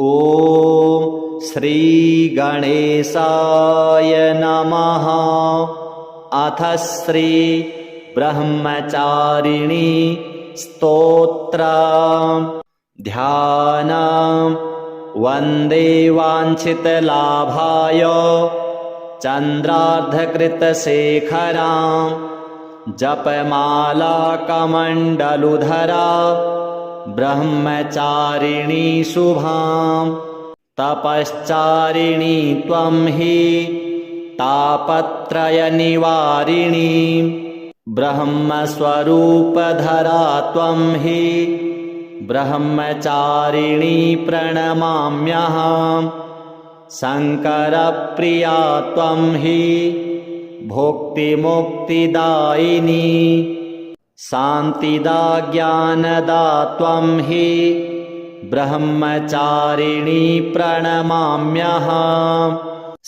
ॐ श्रीगणेशाय नमः। अथ श्री ब्रह्मचारिणी स्तोत्रम्। ध्यानम्। वन्दे वाञ्छितलाभाय चन्द्रार्धकृतशेखराम् जपमाला कमण्डलुधरा ब्रह्मचारिणी शुभाम्। तपश्चारिणी त्वं हि तापत्रयनिवारिणी ब्रह्मस्वरूपधरा त्वं हि ब्रह्मचारिणी प्रणमाम्यहम्। शङ्करप्रिया त्वं हि भुक्तिमुक्तिदायिनी शान्तिदा ज्ञानदा त्वं हि ब्रह्मचारिणी प्रणमाम्यहम्।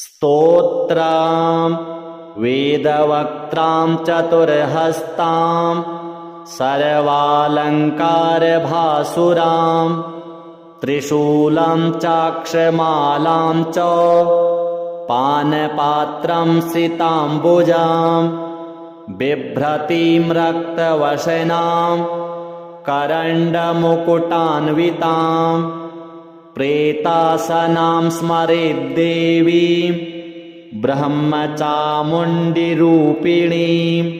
स्तोत्रम्। वेदवक्त्रां चतुर्हस्तां सर्वालङ्कारभासुरां त्रिशूलं चाक्षमालां च पानपात्रं सिताम्बुजां बिभ्रतीं रक्तवशनां करण्डमुकुटान्वितां प्रेतासनां स्मरेद्देवीं ब्रह्मचामुण्डिरूपिणीम्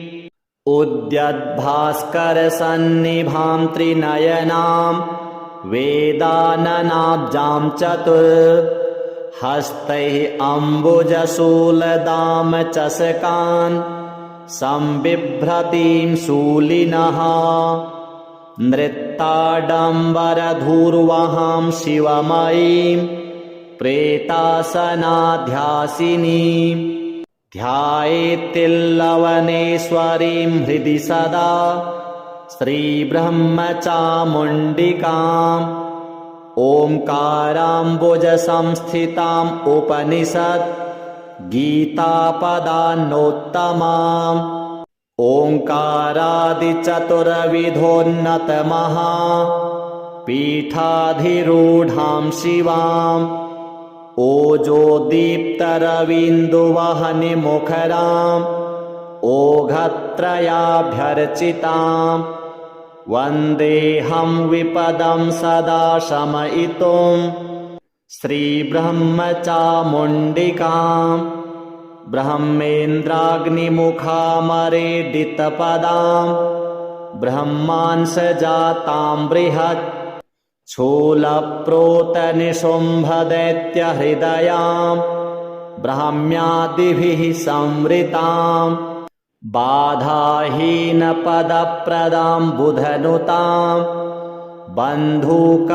उद्यद्भास्करसन्निभां त्रिनयनां वेदाननाब्जां चतुर्हस्तैः अम्बुजशूलदां चषकान् संबिभ्रतीं शूलिनः नृत्ताडम्बरधूर्वहां शिवमयीं प्रेतासनाध्यासिनीं ध्यायेत्तिल्लवनेश्वरीं हृदि सदा श्रीब्रह्मचामुण्डिकाम्। ओंकाराम्बुजसंस्थिताम् उपनिषत् गीतापदान्नोत्तमाम् ओंकारादिचतुर्विधोन्नतमहा पीठाधिरूढां शिवाम् ओजोदीप्तरविन्दुवहनिमुखराम् ओघत्रयाभ्यर्चिताम् वन्देऽहं विपदं सदा शमयितुं श्रीब्रह्मचामुण्डिकाम्। ब्रह्मेन्द्राग्निमुखामरेडितपदां ब्रह्मांशजातां बृहत् शूलप्रोतनिशुम्भदैत्यहृदयां ब्राह्म्यादिभिः संवृतां बाधाहीनपदप्रदां बुधनुतां बन्धूकरागाम्बरां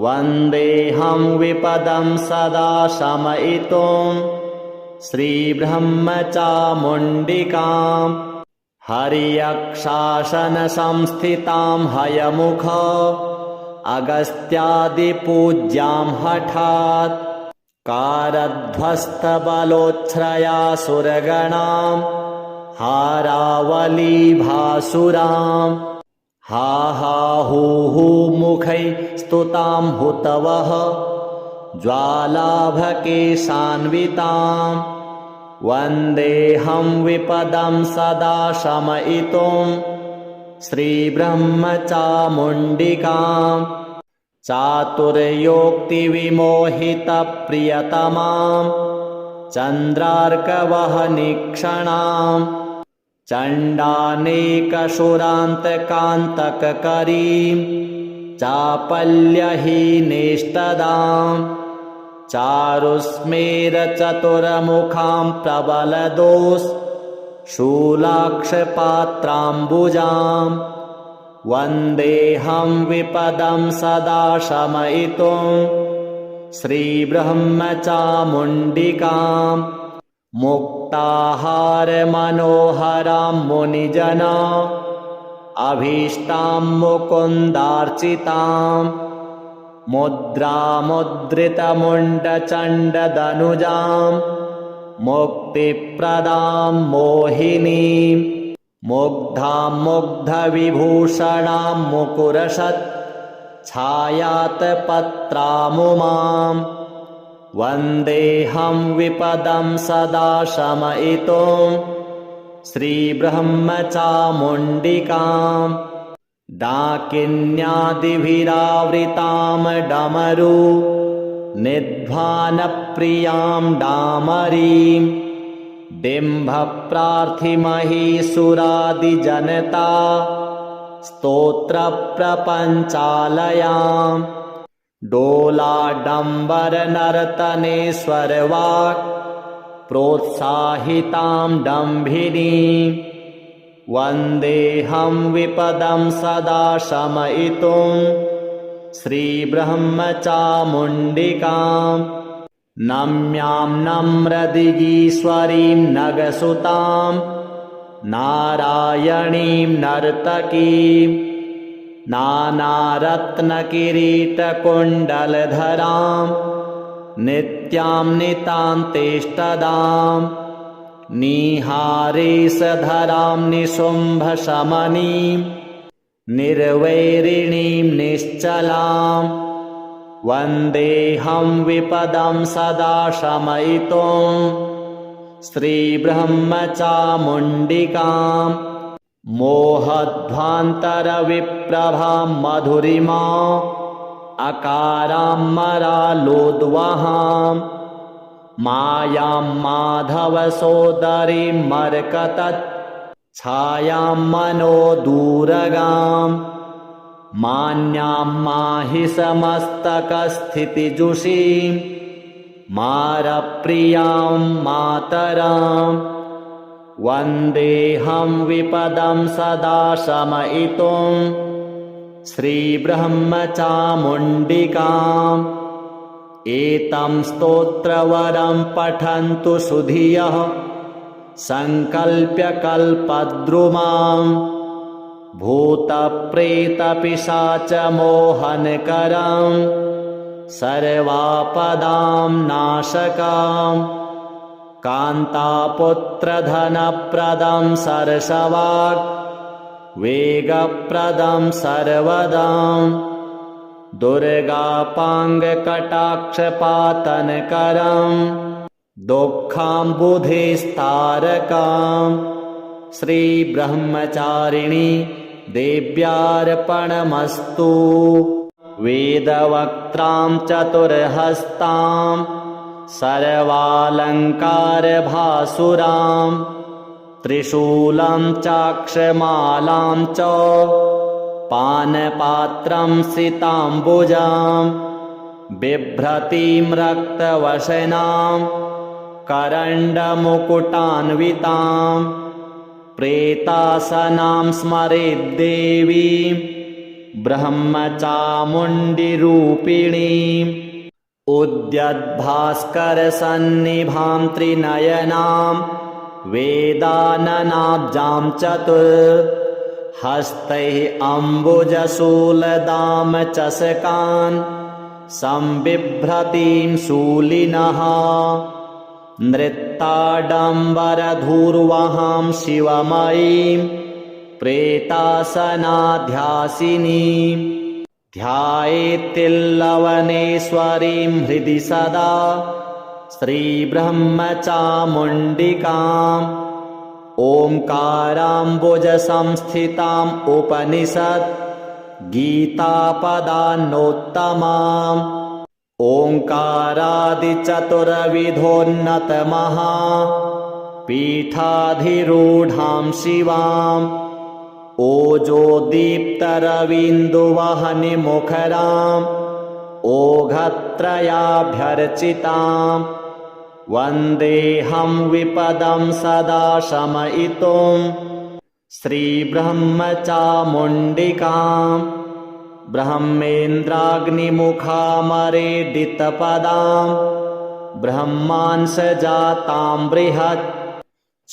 वन्देऽहं विपदं सदा शमयितुं श्रीब्रह्मचामुण्डिकाम्। हर्यक्षासनसंस्थितां हयमुख अगस्त्यादिपूज्यां हठात् कारध्वस्तबलोच्छ्रयासुरगणां हारावलीभासुरां हा हा हू हू मुखैः स्तुतां हुतवः ज्वालाभकेशान्वितां वन्देऽहं विपदं सदा शमयितुं श्रीब्रह्मचामुण्डिकाम्। चातुर्योक्तिविमोहितप्रियतमां चन्द्रार्कवहनिक्षणां चण्डानेकशुरान्तकान्तककरीं चापल्यहीनेष्टदां चारुस्मेरचतुर्मुखां प्रबलदोष शूलाक्षपात्राम्बुजां वन्देऽहं विपदं सदा शमयितुं श्रीब्रह्मचामुण्डिकाम्। मुक्ताहारमनोहरां मुनिजना अभीष्टां मुकुन्दार्चितां मुद्रामुद्रितमुण्डचण्डदनुजां मुक्तिप्रदां मोहिनीं मुग्धां मुग्धविभूषणां मुकुरशत् छायातपत्रामुमां वन्देऽहं विपदं सदा शमयितुं श्रीब्रह्मचामुण्डिकां डाकिन्यादिभिरावृतां डमरू निध्वानप्रियां डामरीं डिम्भप्रार्थिमहीसुरादिजनता स्तोत्रप्रपञ्चालयां डोलाडम्बरनर्तनेश्वरवाक् प्रोत्साहितां डम्भिनीं वन्देऽहं विपदं सदा शमयितुं श्रीब्रह्मचामुण्डिकां नम्यां नम्रदिगीश्वरीं नगसुतां नारायणीं नर्तकीं नानारत्नकिरीटकुण्डलधरां नित्यां नितान्तेष्टदां निहारेशधरां निशुम्भशमनीं निर्वैरिणीं निश्चलां वन्देऽहं विपदं सदा शमयितुं श्रीब्रह्मचामुण्डिकां मोहध्वान्तरविप्रभां मधुरिमा अकारां मरालोद्वहां मायां माधवसोदरीं मर्कतत् छायां मनोदूरगां मान्यां माहिसमस्तकस्थितिजुषीं मारप्रियां मातरां वन्देऽहं विपदं सदा शमयितुं श्रीब्रह्मचामुण्डिकाम् एतं स्तोत्रवरं पठन्तु सुधियः सङ्कल्प्य कल्पद्रुमां भूतप्रेतपिशाचमोहनकरं सर्वापदां नाशकां कान्तापुत्रधनप्रदं सरसवाक् वेगप्रदं सर्वदां दुर्गापाङ्गकटाक्षपातनकरं दुःखाम्बुधिस्तारकां श्रीब्रह्मचारिणी देव्यार्पणमस्तु वेदवक्त्रां चतुर्हस्तां सर्वालङ्कारभासुरां त्रिशूलं चाक्षमालां च पानपात्रं सिताम्बुजां बिभ्रतीं रक्तवशनां करण्डमुकुटान्वितां प्रेतासनां स्मरेद्देवीं ब्रह्मचामुण्डिरूपिणीम् उद्यद्भास्करसन्निभां त्रिनयनां वेदाननाब्जां चतुर्हस्तैः अम्बुजशूलदां चषकान् संबिभ्रतीं शूलिनः नृत्ताडम्बरधूर्वहां शिवमयीं प्रेतासनाध्यासिनीं ध्यायेत्तिल्लवनेश्वरीं हृदि सदा श्रीब्रह्मचामुण्डिकाम् ओङ्काराम्बुजसंस्थिताम् उपनिषत् गीतापदान्नोत्तमाम् ओङ्कारादिचतुर्विधोन्नतमहा पीठाधिरूढां शिवाम् ओजोदीप्तरविन्दुवहनिमुखराम् ओघत्रयाभ्यर्चिताम् वन्देऽहं विपदं सदा शमयितुं श्रीब्रह्मचामुण्डिकाम् ब्रह्मेन्द्राग्निमुखामरेडितपदां ब्रह्मांसजातां बृहत्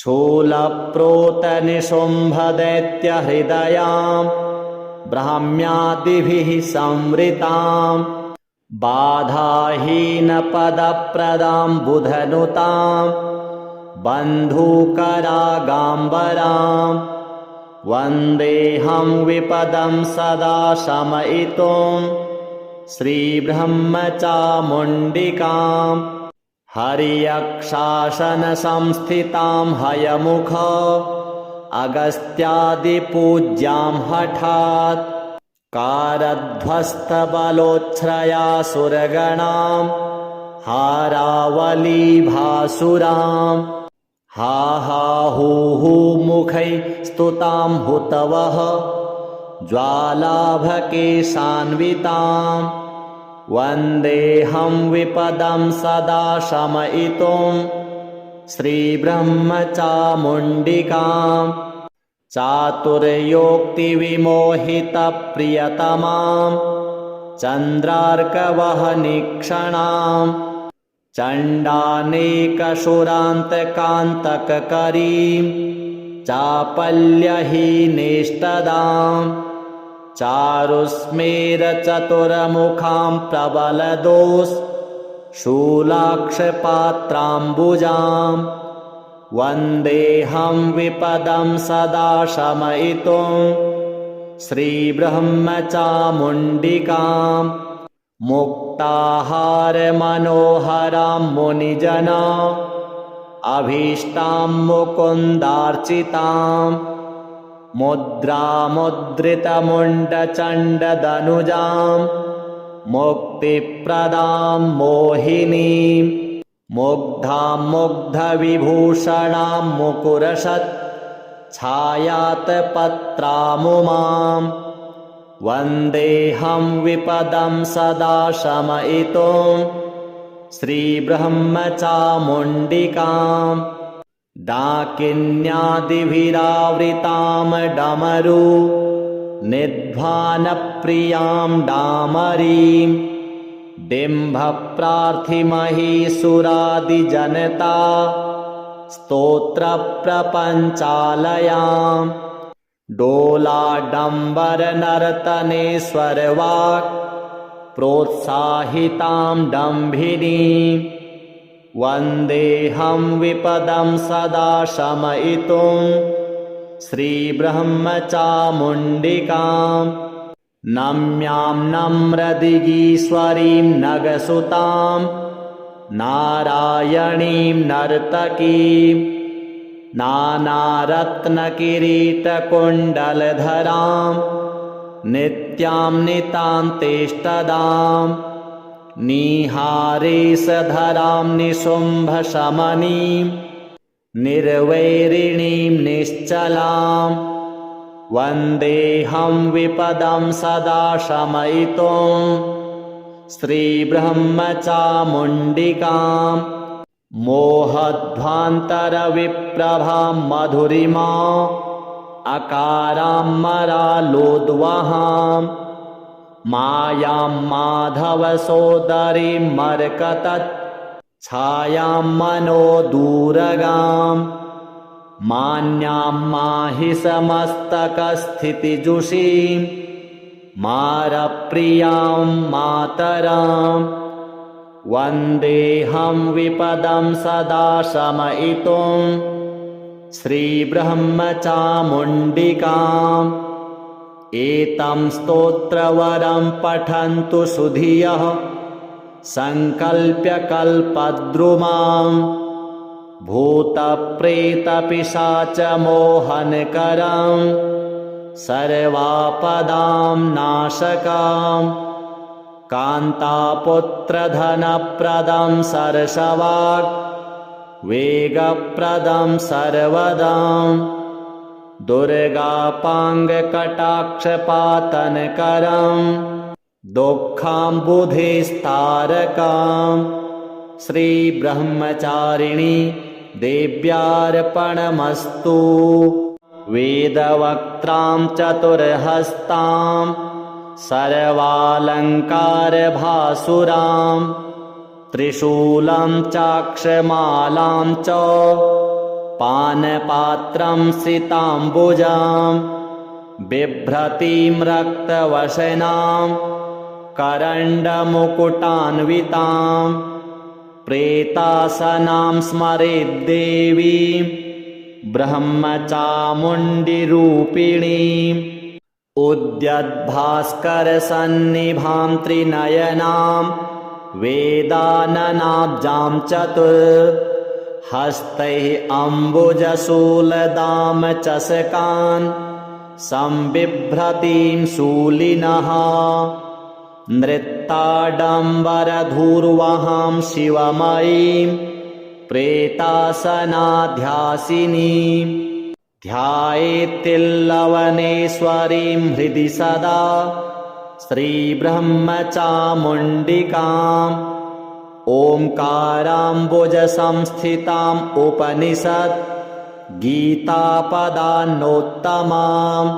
शूलप्रोतनिशुम्भदैत्यहृदयां ब्राह्म्यादिभिः संवृतां बाधाहीनपदप्रदां बुधनुतां बन्धूकरागाम्बरां वन्देऽहं विपदं सदा शमयितुं श्रीब्रह्मचामुण्डिकाम् हर्यक्षासनसंस्थितां हयमुख अगस्त्यादिपूज्यां हठात् कारध्वस्तबलोच्छ्रयासुरगणां हारावलीभासुराम् हा हा हू हू मुखै स्तुतां हुतवः ज्वालाभकेशान्विताम् वन्देऽहं विपदं सदा शमयितुं श्रीब्रह्मचामुण्डिकाम् चातुर्योक्तिविमोहितप्रियतमां चन्द्रार्कवहनिक्षणां चण्डानेकशुरान्तकान्तककरीं चापल्यहीनेष्टदाम् चारुस्मेरचतुरमुखां प्रबलदोष शूलाक्षपात्राम्बुजां वन्देऽहं विपदं सदा शमयितुं श्रीब्रह्मचामुण्डिकाम् मुक्ताहारमनोहरां मुनिजना अभीष्टां मुकुन्दार्चिताम् मुद्रामुद्रितमुण्डचण्डदनुजां मुक्तिप्रदां मोहिनीं मुग्धां मुग्धविभूषणां मुकुरशत् छायातपत्रामुमां वन्देऽहं विपदं सदा शमयितुं श्रीब्रह्मचामुण्डिकाम् डाकिन्यादिभिरावृतां डमरू निध्वानप्रियां डामरीं डिम्भप्रार्थिमहीसुरादिजनता स्तोत्रप्रपञ्चालयां डोलाडम्बरनर्तनेश्वरवाक् प्रोत्साहितां डम्भिनीं वन्देऽहं विपदं सदा शमयितुं श्रीब्रह्मचामुण्डिकाम् नम्यां नम्रदिगीश्वरीं नगसुतां नारायणीं नर्तकीं नानारत्नकिरीटकुण्डलधरां नित्यां नितान्तेष्टदां निहारेशधरां निशुम्भशमनीं निर्वैरिणीं निश्चलां वन्देऽहं विपदं सदा शमयितुं श्रीब्रह्मचामुण्डिकाम् मोहध्वान्तरविप्रभां मधुरिमा अकारां मरालोद्वहां मायां माधवसोदरीं मर्कतत् छायां मनोदूरगां मान्यां माहिसमस्तकस्थितिजुषीं मारप्रियां मातरां वन्देऽहं विपदं सदा शमयितुं श्रीब्रह्मचामुण्डिकाम् एतं स्तोत्रवरं पठन्तु सुधियः सङ्कल्प्य कल्पद्रुमां भूतप्रेतपिशाचमोहनकरं सर्वापदां नाशकां कान्तापुत्रधनप्रदं सरसवाक् वेगप्रदं सर्वदां दुर्गापाङ्गकटाक्षपातनकरं दुःखाम्बुधिस्तारकां श्रीब्रह्मचारिणी देव्यार्पणमस्तु वेदवक्त्रां चतुर्हस्तां सर्वालङ्कारभासुरां त्रिशूलं चाक्षमालां च पानपात्रं सिताम्बुजां बिभ्रतीं रक्तवशनां करण्डमुकुटान्वितां प्रेतासनां स्मरेद्देवीं ब्रह्मचामुण्डिरूपिणीं उद्यद्भास्करसन्निभां त्रिनयनां वेदाननाब्जां चतुर्हस्तैः अम्बुजशूलदामचषकान् संबिभ्रतीं शूलिनः नृत्ताडम्बरधूर्वहां शिवमयीं प्रेतासनाध्यासिनीं ध्यायेत्तिल्लवनेश्वरीं हृदि सदा श्रीब्रह्मचामुण्डिकाम् ओङ्काराम्बुजसंस्थिताम् उपनिषत् गीतापदान्नोत्तमाम्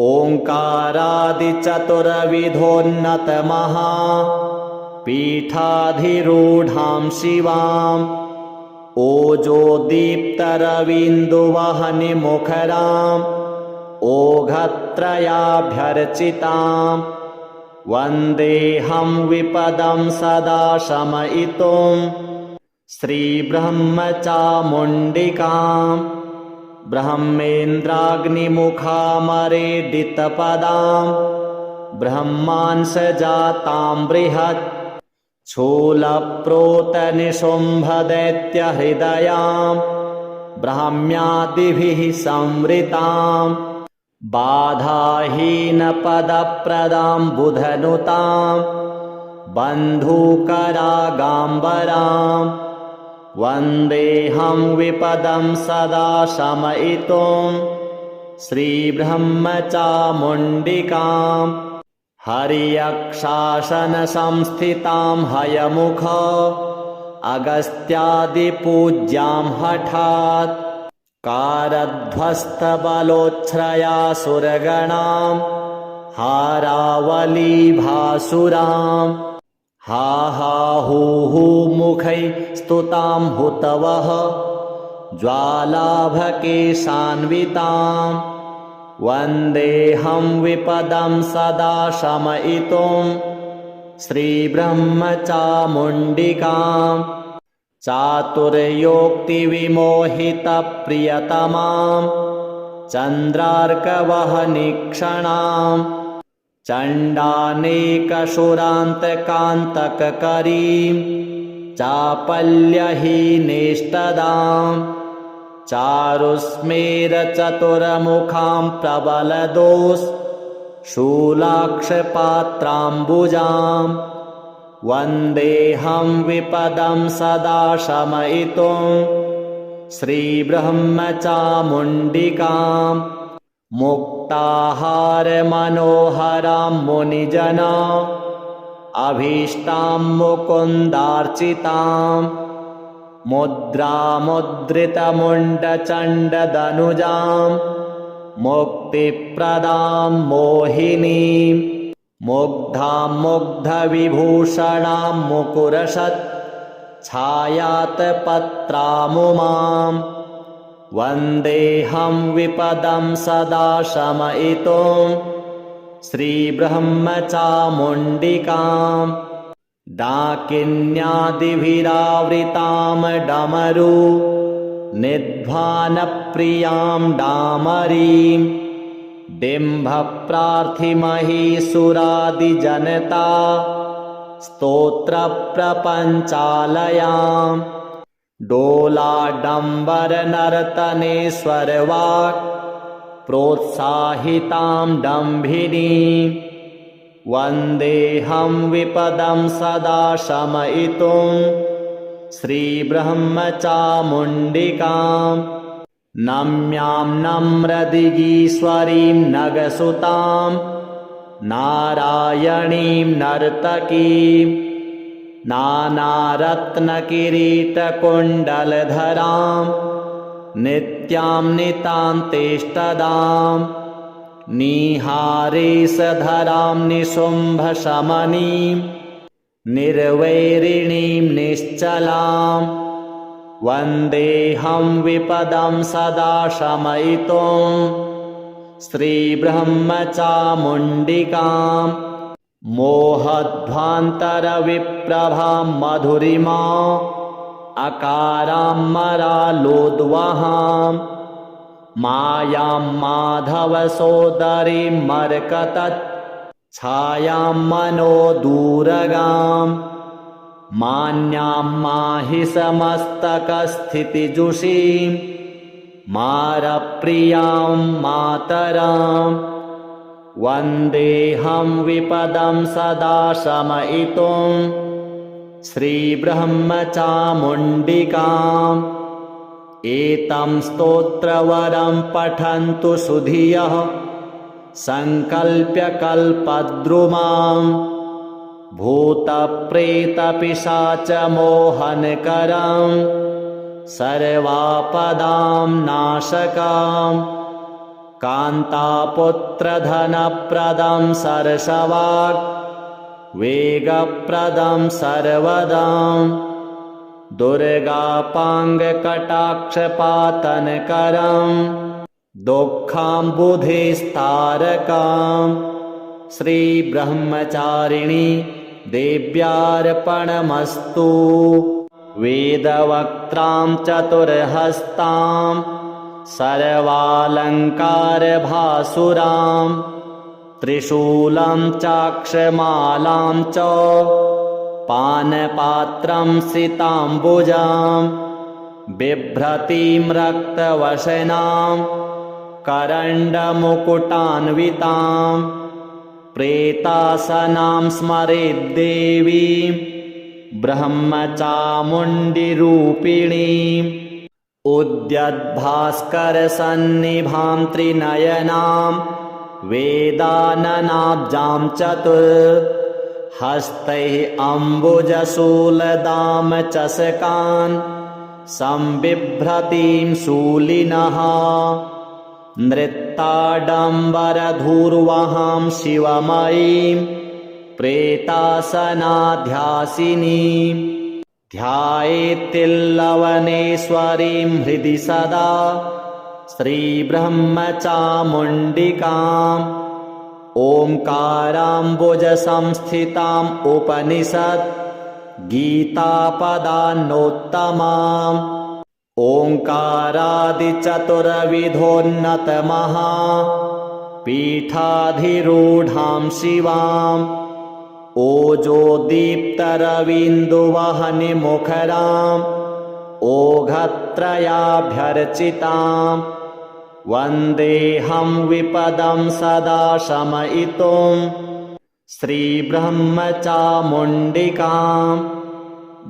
ओङ्कारादिचतुर्विधोन्नतमहा पीठाधिरूढां शिवाम् ओजोदीप्तरविन्दुवहनिमुखराम् ओघत्रयाभ्यर्चिताम् वन्देऽहं विपदं सदा शमयितुं श्रीब्रह्मचामुण्डिकाम् ब्रह्मेन्द्राग्निमुखामरेडितपदां ब्रह्मांसजातां बृहत् शूलप्रोतनिशुम्भदैत्यहृदयां ब्राह्म्यादिभिः संवृतां बाधाहीनपदप्रदां बुधनुतां बन्धूकरागाम्बरां वन्देऽहं विपदं सदा शमयितुं श्रीब्रह्मचामुण्डिकाम् हर्यक्षासनसंस्थितां हयमुख अगस्त्यादिपूज्यां हठात् कारध्वस्तबलोच्छ्रयासुरगणां हारावलीभासुरां हा हा हू हू मुखैः स्तुतां हुतवः ज्वालाभकेशान्विताम् वन्देऽहं विपदं सदा शमयितुं श्रीब्रह्मचामुण्डिकाम् चातुर्योक्तिविमोहितप्रियतमां चन्द्रार्कवहनिक्षणां चण्डानेकशुरान्तकान्तककरीं चापल्यहीनेष्टदाम् चारुस्मेरचतुरमुखां प्रबलदोस् शूलाक्षपात्राम्बुजां वन्देऽहं विपदं सदा शमयितुं श्रीब्रह्मचामुण्डिकाम् मुक्ताहारमनोहरां मुनिजना अभीष्टां मुकुन्दार्चिताम् मुद्रामुद्रितमुण्डचण्डदनुजां मुक्तिप्रदां मोहिनीं मुग्धां मुग्धविभूषणां मुकुरशत् छायातपत्रामुमां वन्देऽहं विपदं सदा शमयितुं श्रीब्रह्मचामुण्डिकाम् डाकिन्यादिभिरावृतां डमरू निध्वानप्रियां डामरीं डिम्भप्रार्थिमहीसुरादिजनता स्तोत्रप्रपञ्चालयां डोलाडम्बरनर्तनेश्वरवाक् प्रोत्साहितां डम्भिनीं वन्देऽहं विपदं सदा शमयितुं श्रीब्रह्मचामुण्डिकाम् नम्यां नम्रदिगीश्वरीं नगसुतां नारायणीं नर्तकीं नानारत्नकिरीटकुण्डलधरां नित्यां नितान्तेष्टदां निहारेशधरां निशुम्भशमनीं निर्वैरिणीं निश्चलां वन्देऽहं विपदं सदा शमयितुं श्रीब्रह्मचामुण्डिकाम् मोहध्वान्तरविप्रभां मधुरिमा अकारां मरालोद्वहां मायां माधवसोदरीं मर्कतत् छायां मनोदूरगां मान्यां माहिषमस्तकस्थितिजुषीं मारप्रियां मातराम् वन्देऽहं विपदं सदा शमयितुं श्रीब्रह्मचामुण्डिकाम् एतं स्तोत्रवरं पठन्तु सुधियः सङ्कल्प्य कल्पद्रुमां भूतप्रेतपिशाचमोहनकरं सर्वापदां नाशकाम् कान्तापुत्रधनप्रदं सरसवाक् वेगप्रदं सर्वदां दुर्गापाङ्गकटाक्षपातनकरं दुःखाम्बुधिस्तारकां श्रीब्रह्मचारिणी देव्यार्पणमस्तु। वेदवक्त्रां चतुर्हस्तां सर्वालङ्कारभासुरां त्रिशूलं चाक्षमालां च पानपात्रं सिताम्बुजां बिभ्रतीं रक्तवशनां करण्डमुकुटान्वितां प्रेतासनां स्मरेद्देवीं ब्रह्मचामुण्डिरूपिणीम् उद्यद्भास्करसन्निभां त्रिनयनां वेदाननाब्जां चतुर्हस्तैः अम्बुजशूलदामचषकान् संबिभ्रतीं शूलिनः नृत्ताडम्बरधूर्वहां शिवमयीं प्रेतासनाध्यासिनीं ध्यायेत्तिल्लवनेश्वरीं हृदि सदा श्रीब्रह्मचामुण्डिकाम् ओङ्काराम्बुजसंस्थिताम् उपनिषत् गीतापदान्नोत्तमाम् ओङ्कारादिचतुर्विधोन्नतमहा पीठाधिरूढां शिवाम् ओजोदीप्तरविन्दुवहनिमुखरां ओघत्रयाभ्यर्चितां वन्देऽहं विपदं सदा शमयितुं श्रीब्रह्मचामुण्डिकां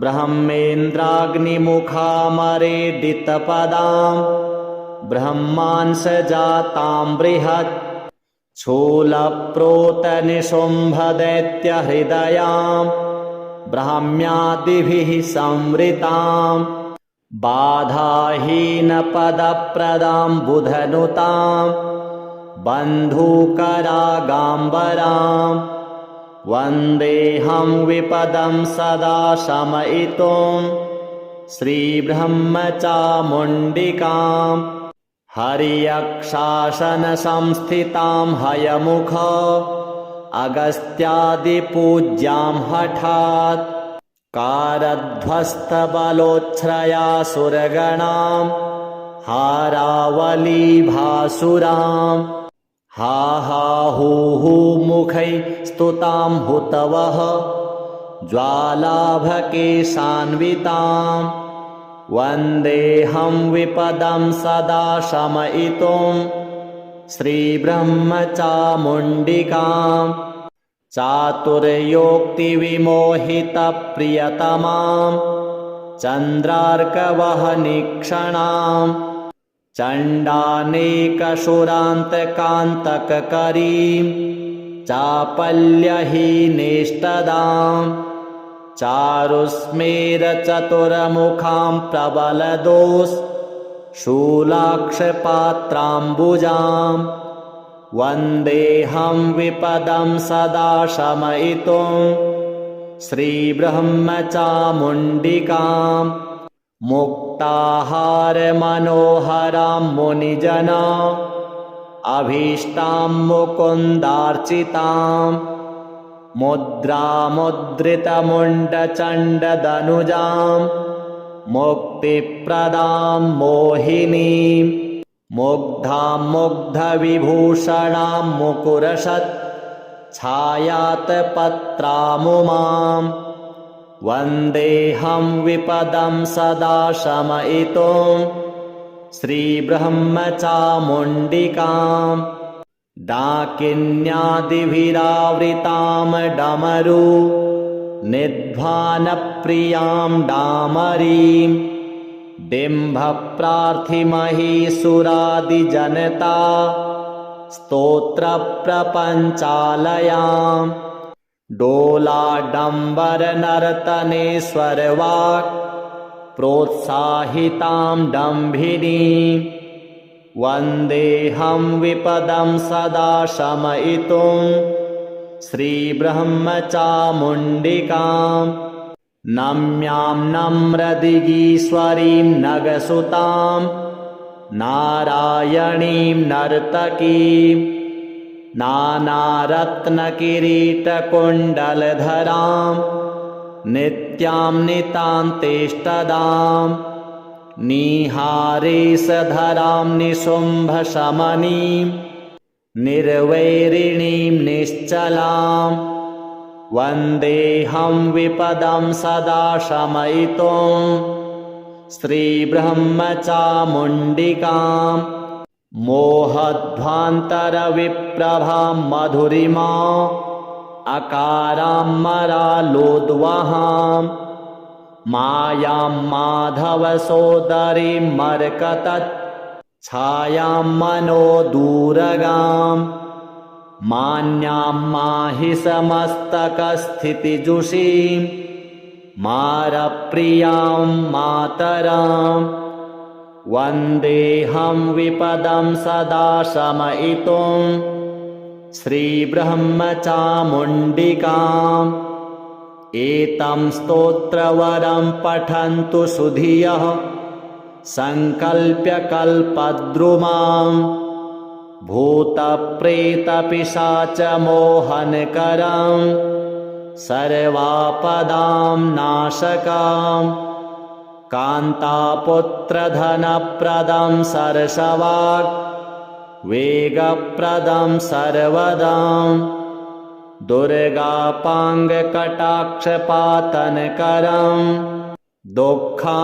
ब्रह्मेन्द्राग्निमुखामरेडितपदां ब्रह्मांशजातां बृहत् शूलप्रोतनिशुम्भदैत्यहृदयां ब्राह्म्यादिभिः संवृतां बाधाहीनपदप्रदां बुधनुतां बन्धूकरागाम्बरां वन्देऽहं विपदं सदा शमयितुं श्रीब्रह्मचामुण्डिकाम् हर्यक्षासनसंस्थितां हयमुख अगस्त्यादिपूज्यां हठात् कारध्वस्तबलोच्छ्रयासुरगणां हारावलीभासुरां हा हा हू हू मुखैः स्तुतां हुतवः ज्वालाभकेशान्विताम् वन्देऽहं विपदं सदा शमयितुं श्रीब्रह्मचामुण्डिकाम् चातुर्योक्तिविमोहितप्रियतमां चन्द्रार्कवहनिक्षणां चण्डानेकशुरान्तकान्तककरीं चापल्यहीनेष्टदां चारुस्मेरचतुरमुखां प्रबलदोष शूलाक्षपात्राम्बुजां वन्देऽहं विपदं सदा शमयितुं श्रीब्रह्मचामुण्डिकाम् मुक्ताहारमनोहरां मुनिजना अभीष्टां मुकुन्दार्चितां मुद्रामुद्रितमुण्डचण्डदनुजां मुक्तिप्रदां मोहिनीं मुग्धां मुग्धविभूषणां मुकुरशत् छायातपत्रामुमां वन्देऽहं विपदं सदा शमयितुं श्रीब्रह्मचामुण्डिकां डाकिन्यादिभिरावृतां डमरू निध्वानप्रियां डामरीं डिम्भप्रार्थिमहीसुरादिजनता स्तोत्रप्रपञ्चालयां डोलाडम्बरनर्तनेश्वरवाक् प्रोत्साहितां डम्भिनीं वन्देऽहं विपदं सदा शमयितुं श्रीब्रह्मचामुण्डिकां नम्यां नम्रदिगीश्वरीं नगसुतां नारायणीं नर्तकीं नानारत्नकिरीटकुण्डलधरां नित्यां नितान्तेष्टदां निहारेशधरां निशुम्भशमनीं निर्वैरिणीं निश्चलां वन्देऽहं विपदं सदा शमयितुं श्रीब्रह्मचामुण्डिकां मोहध्वान्तरविप्रभां मधुरिमा अकारां मरालोद्वहां मायां माधवसोदरीं मर्कतत् छायां मनोदूरगां मान्यां माहिसमस्तकस्थितिजुषीं मारप्रियां मातरां वन्देऽहं विपदं सदा शमयितुं श्रीब्रह्मचामुण्डिकाम् एतं स्तोत्रवरं पठन्तु सुधियः सङ्कल्प्य कल्पद्रुमां भूतप्रेतपिशाचमोहनकरं सर्वापदां नाशकां कान्तापुत्रधनप्रदं सरसवाक् वेगप्रदं सर्वदां दुर्गापाङ्गकटाक्षपातनकरं दुःखाम्बुधिस्तारकां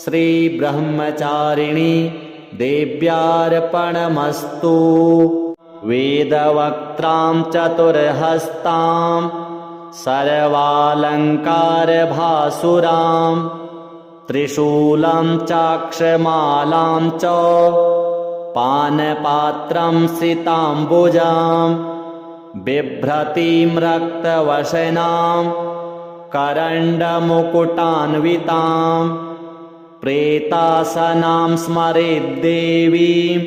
श्रीब्रह्मचारिणी देव्यार्पणमस्तु वेदवक्त्रां चतुर्हस्तां सर्वालङ्कारभासुरां त्रिशूलं चाक्षमालां च पानपात्रं सिताम्बुजां बिभ्रतीं रक्तवशनां करण्डमुकुटान्वितां प्रेतासनां स्मरेद्देवीं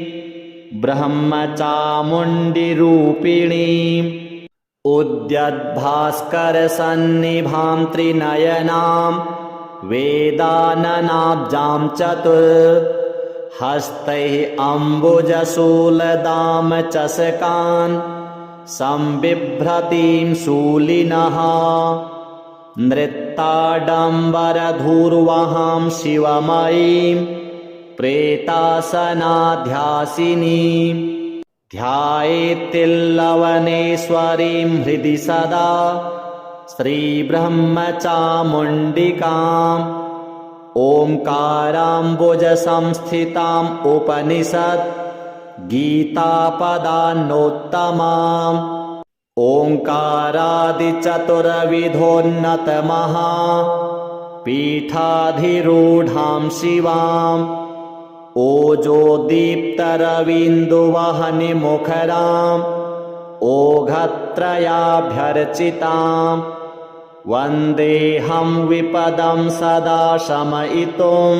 ब्रह्मचामुण्डिरूपिणीम् उद्यद्भास्करसन्निभां त्रिनयनां वेदाननाब्जां चतुर्हस्तैः अम्बुजशूलदां चषकान् संबिभ्रतीं शूलिनः नृत्ताडम्बरधूर्वहां शिवमयीं प्रेतासनाध्यासिनीं ध्यायेत्तिल्लवनेश्वरीं हृदि सदा श्रीब्रह्मचामुण्डिकाम् ओङ्काराम्बुजसंस्थिताम् उपनिषत् गीतापदान्नोत्तमाम् ओङ्कारादिचतुर्विधोन्नतमहा पीठाधिरूढां शिवाम् ओजोदीप्तरविन्दुवहनिमुखराम् ओघत्रयाभ्यर्चितां वन्देऽहं विपदं सदा शमयितुं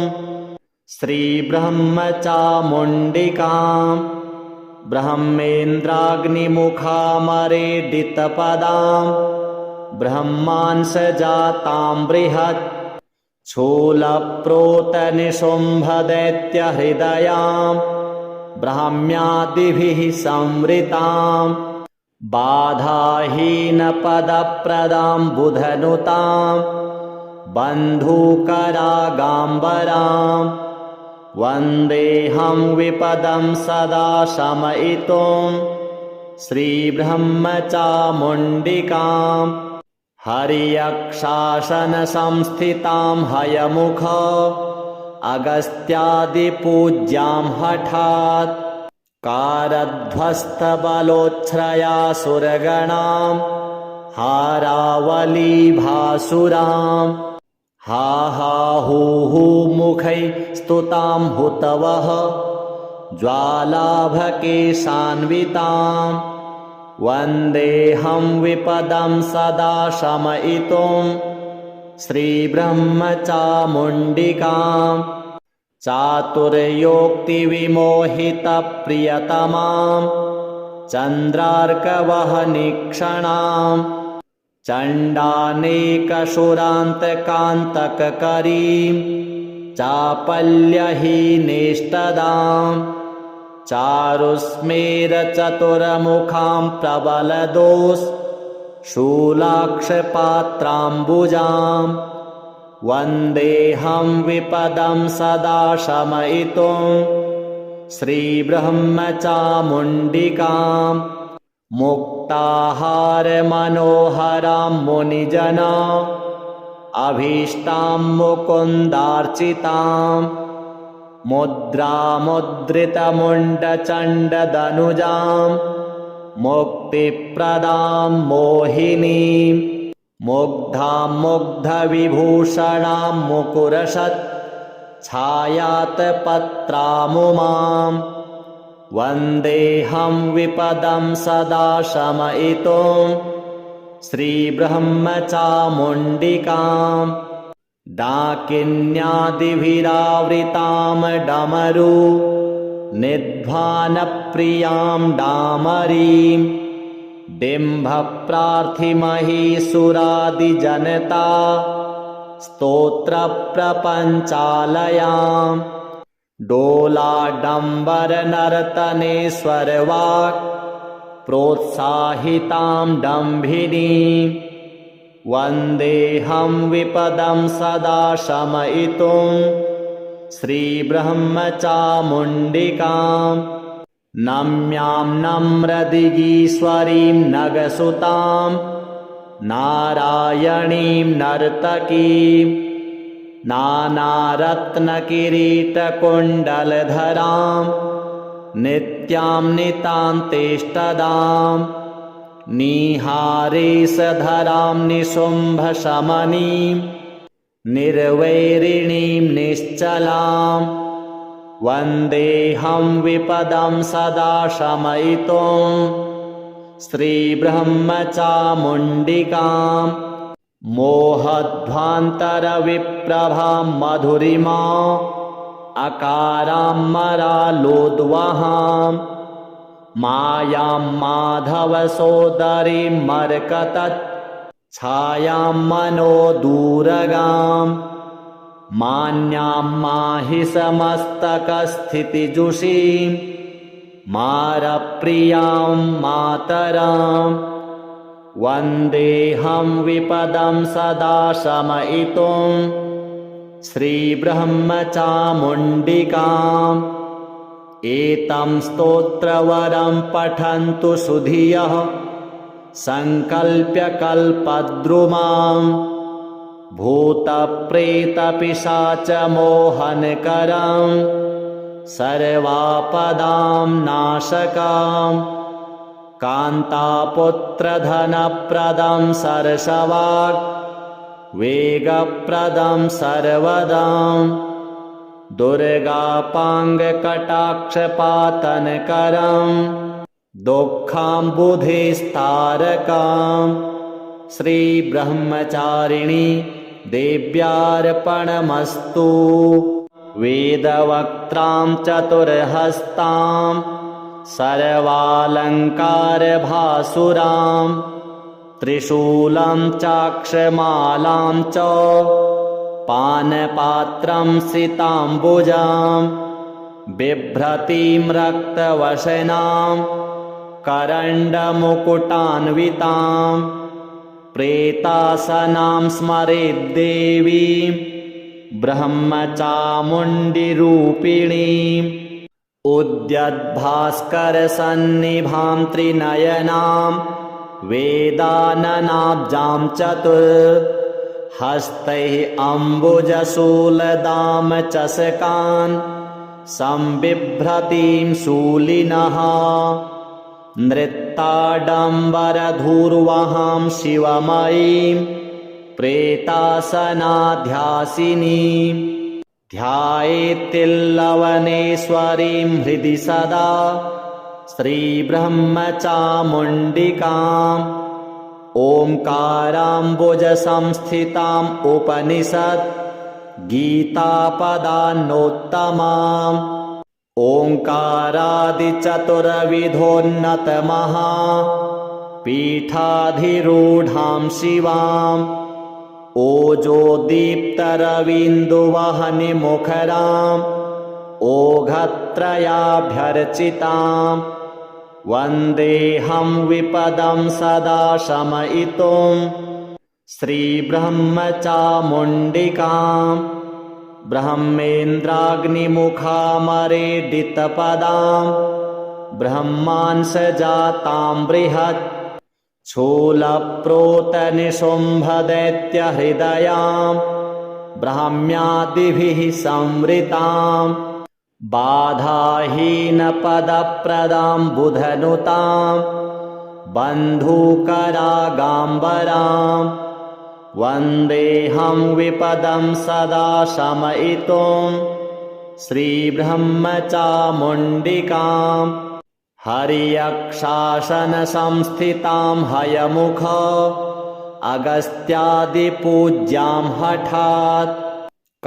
श्रीब्रह्मचामुण्डिकां ब्रह्मेन्द्राग्निमुखामरेडितपदां ब्रह्मांसजातां बृहत् शूलप्रोतनिशुम्भदैत्यहृदयां ब्राह्म्यादिभिः संवृतां बाधाहीनपदप्रदां बुधनुतां बन्धुकरागाम्बरां वन्देऽहं विपदं सदा शमयितुं श्रीब्रह्मचामुण्डिकां हर्यक्षासनसंस्थितां हयमुख अगस्त्यादिपूज्यां हठात् कारध्वस्तबलोच्छ्रयासुरगणां हारावलीभासुरां हा हा हू हू मुखैः स्तुतां हुतवः ज्वालाभकेशान्वितां वन्देऽहं विपदं सदा शमयितुं श्रीब्रह्मचामुण्डिकां चातुर्योक्तिविमोहितप्रियतमां चन्द्रार्कवहनिक्षणां चण्डानेकशुरान्तकान्तककरीं चापल्यहीनेष्टदां चारुस्मेरचतुरमुखां प्रबलदोस् शूलाक्षपात्राम्बुजां वन्देऽहं विपदं सदा शमयितुं श्रीब्रह्मचामुण्डिकां मुक्ताहारमनोहरां मुनिजना अभीष्टां मुकुन्दार्चितां मुद्रामुद्रितमुण्डचण्डदनुजां मुक्तिप्रदां मोहिनीं मुग्धां मुग्धविभूषणां मुकुरशत् छायातपत्रामुमां वन्देऽहं विपदं सदा शमयितुं श्रीब्रह्मचामुण्डिकां डाकिन्यादिभिरावृतां डमरू निध्वानप्रियां डामरीं डिम्भप्रार्थिमहीसुरादिजनता स्तोत्रप्रपञ्चालयां डोलाडम्बरनर्तनेश्वरवाक् प्रोत्साहितां डम्भिनीं वन्देऽहं विपदं सदा शमयितुं श्रीब्रह्मचामुण्डिकां नम्यां नम्रदिगीश्वरीं नगसुतां नारायणीं नर्तकीं नानारत्नकिरीटकुण्डलधरां नित्यां नितान्तेष्टदां निहारेशधरां निशुम्भशमनीं निर्वैरिणीं निश्चलां वन्देऽहं विपदं सदा शमयितुं श्रीब्रह्मचामुण्डिकां मोहध्वान्तरविप्रभां मधुरिमा अकारां मरालोद्वहां मायां माधवसोदरीं मर्कतत् छायां मनोदूरगां मान्यां माहिसमस्तकस्थितिजुषीं मारप्रियां मातरां वन्देऽहं विपदं सदा शमयितुं श्रीब्रह्मचामुण्डिकां एतं स्तोत्रवरं पठन्तु सुधियः सङ्कल्प्य कल्पद्रुमां भूतप्रेतपिशाचमोहनकरं सर्वापदां नाशकां कान्तापुत्रधनप्रदं सरसवाक् वेगप्रदं सर्वदां दुर्गापाङ्गकटाक्षपातनकरं दुःखाम्बुधिस्तारकां श्रीब्रह्मचारिणी देव्यार्पणमस्तु वेदवक्त्रां चतुर्हस्तां सर्वालङ्कारभासुरां त्रिशूलं चाक्षमालां च पानपात्रं सिताम्बुजां बिभ्रतीं रक्तवशनां करण्डमुकुटान्वितां प्रेतासनां स्मरेद्देवीं ब्रह्मचामुण्डिरूपिणीम् उद्यद्भास्करसन्निभां त्रिनयनां वेदाननाब्जां चतुर्हस्तैः अम्बुजशूलदां चषकान् संबिभ्रतीं शूलिनः नृत्ताडम्बरधूर्वहां शिवमयीं प्रेतासनाध्यासिनीं ध्यायेत्तिल्लवनेश्वरीं हृदि सदा श्रीब्रह्मचामुण्डिकाम् ओंकाराम्बुजसंस्थिताम् उपनिषत् गीतापदान्नोत्तमाम् ओंकारादिचतुर्विधोन्नतमहा पीठाधिरूढां शिवाम् ओजोदीप्तरविन्दुवहनिमुखराम् ओघत्रयाभ्यर्चिताम् वन्देऽहं विपदं सदा शमयितुं श्रीब्रह्मचामुण्डिकाम् ब्रह्मेन्द्राग्निमुखामरेडितपदां ब्रह्मांसजातां बृहत् शूलप्रोतनिशुम्भदैत्यहृदयां ब्राह्म्यादिभिः संवृतां बाधाहीनपदप्रदां बुधनुतां बन्धूकरागाम्बरां वन्देऽहं विपदं सदा शमयितुं श्रीब्रह्मचामुण्डिकाम् हर्यक्षासनसंस्थितां हयमुख अगस्त्यादिपूज्यां हठात्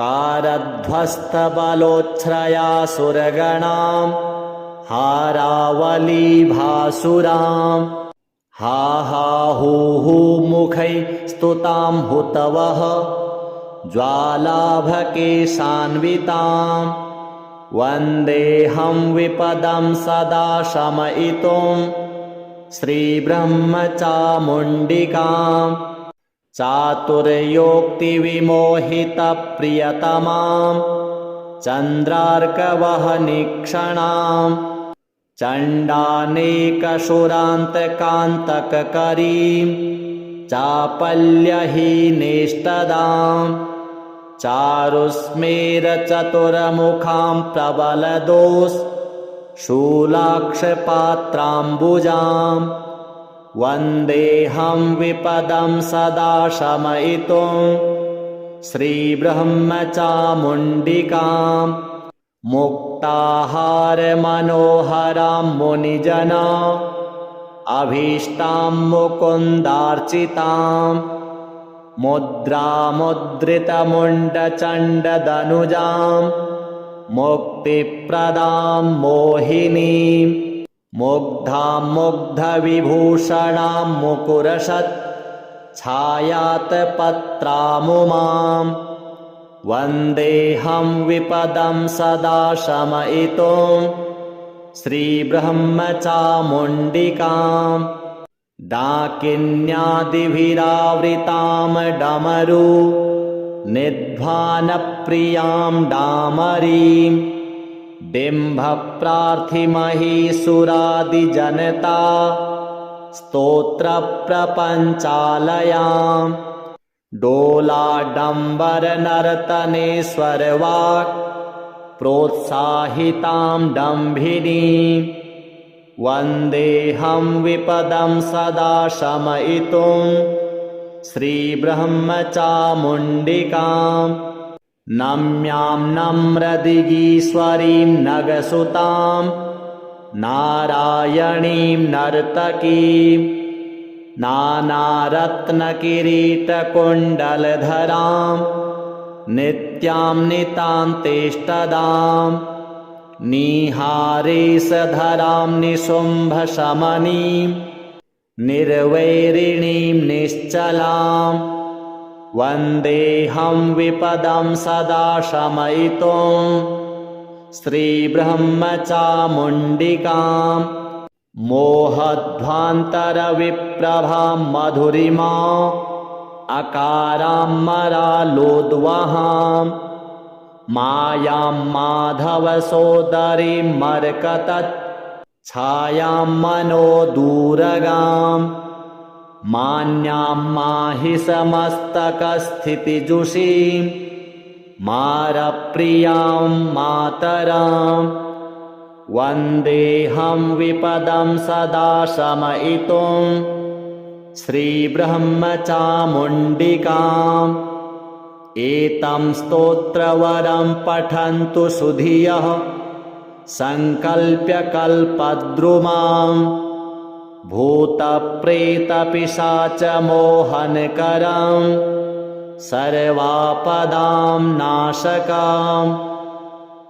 कारध्वस्तबलोच्छ्रयासुरगणां हारावलीभासुरां हा हा हू हू मुखैः स्तुतां हुतवः ज्वालाभकेशान्विताम् वन्देऽहं विपदं सदा शमयितुं श्रीब्रह्मचामुण्डिकाम् चातुर्योक्तिविमोहितप्रियतमां चन्द्रार्कवहनिक्षणां चण्डानेकशुरान्तकान्तककरीं चापल्यहीनेष्टदाम् चारुस्मेरचतुरमुखां प्रबलदोष शूलाक्षपात्राम्बुजां वन्देऽहं विपदं सदा शमयितुं श्रीब्रह्मचामुण्डिकाम् मुक्ताहारमनोहरां मुनिजना अभीष्टां मुकुन्दार्चिताम् मुद्रामुद्रितमुण्डचण्डदनुजां मुक्तिप्रदां मोहिनीं मुग्धां मुग्धविभूषणां मुकुरशत् छायातपत्रामुमां वन्देऽहं विपदं सदा शमयितुं श्रीब्रह्मचामुण्डिकाम् डाकिन्यादिभिरावृतां डमरू निध्वानप्रियां डामरीं डिम्भप्रार्थिमहीसुरादिजनता स्तोत्रप्रपञ्चालयां डोलाडम्बरनर्तनेश्वरवाक् प्रोत्साहितां डम्भिनीं वन्देऽहं विपदं सदा शमयितुं श्रीब्रह्मचामुण्डिकाम् नम्यां नम्रदिगीश्वरीं नगसुतां नारायणीं नर्तकीं नानारत्नकिरीटकुण्डलधरां नित्यां नितान्तेष्टदां निहारेशधरां निशुम्भशमनीं निर्वैरिणीं निश्चलां वन्देऽहं विपदं सदा शमयितुं श्रीब्रह्मचामुण्डिकाम् मोहध्वान्तरविप्रभां मधुरिमा अकारां मरालोद्वहां मायां माधवसोदरीं मर्कतत् छायां मनोदूरगां मान्यां माहिसमस्तकस्थितिजुषीं मारप्रियां मातरां वन्देऽहं विपदं सदा शमयितुं श्रीब्रह्मचामुण्डिकाम्। एतं स्तोत्रवरं पठन्तु सुधियः सङ्कल्प्य कल्पद्रुमां भूतप्रेतपिशाचमोहनकरं सर्वापदां नाशकाम्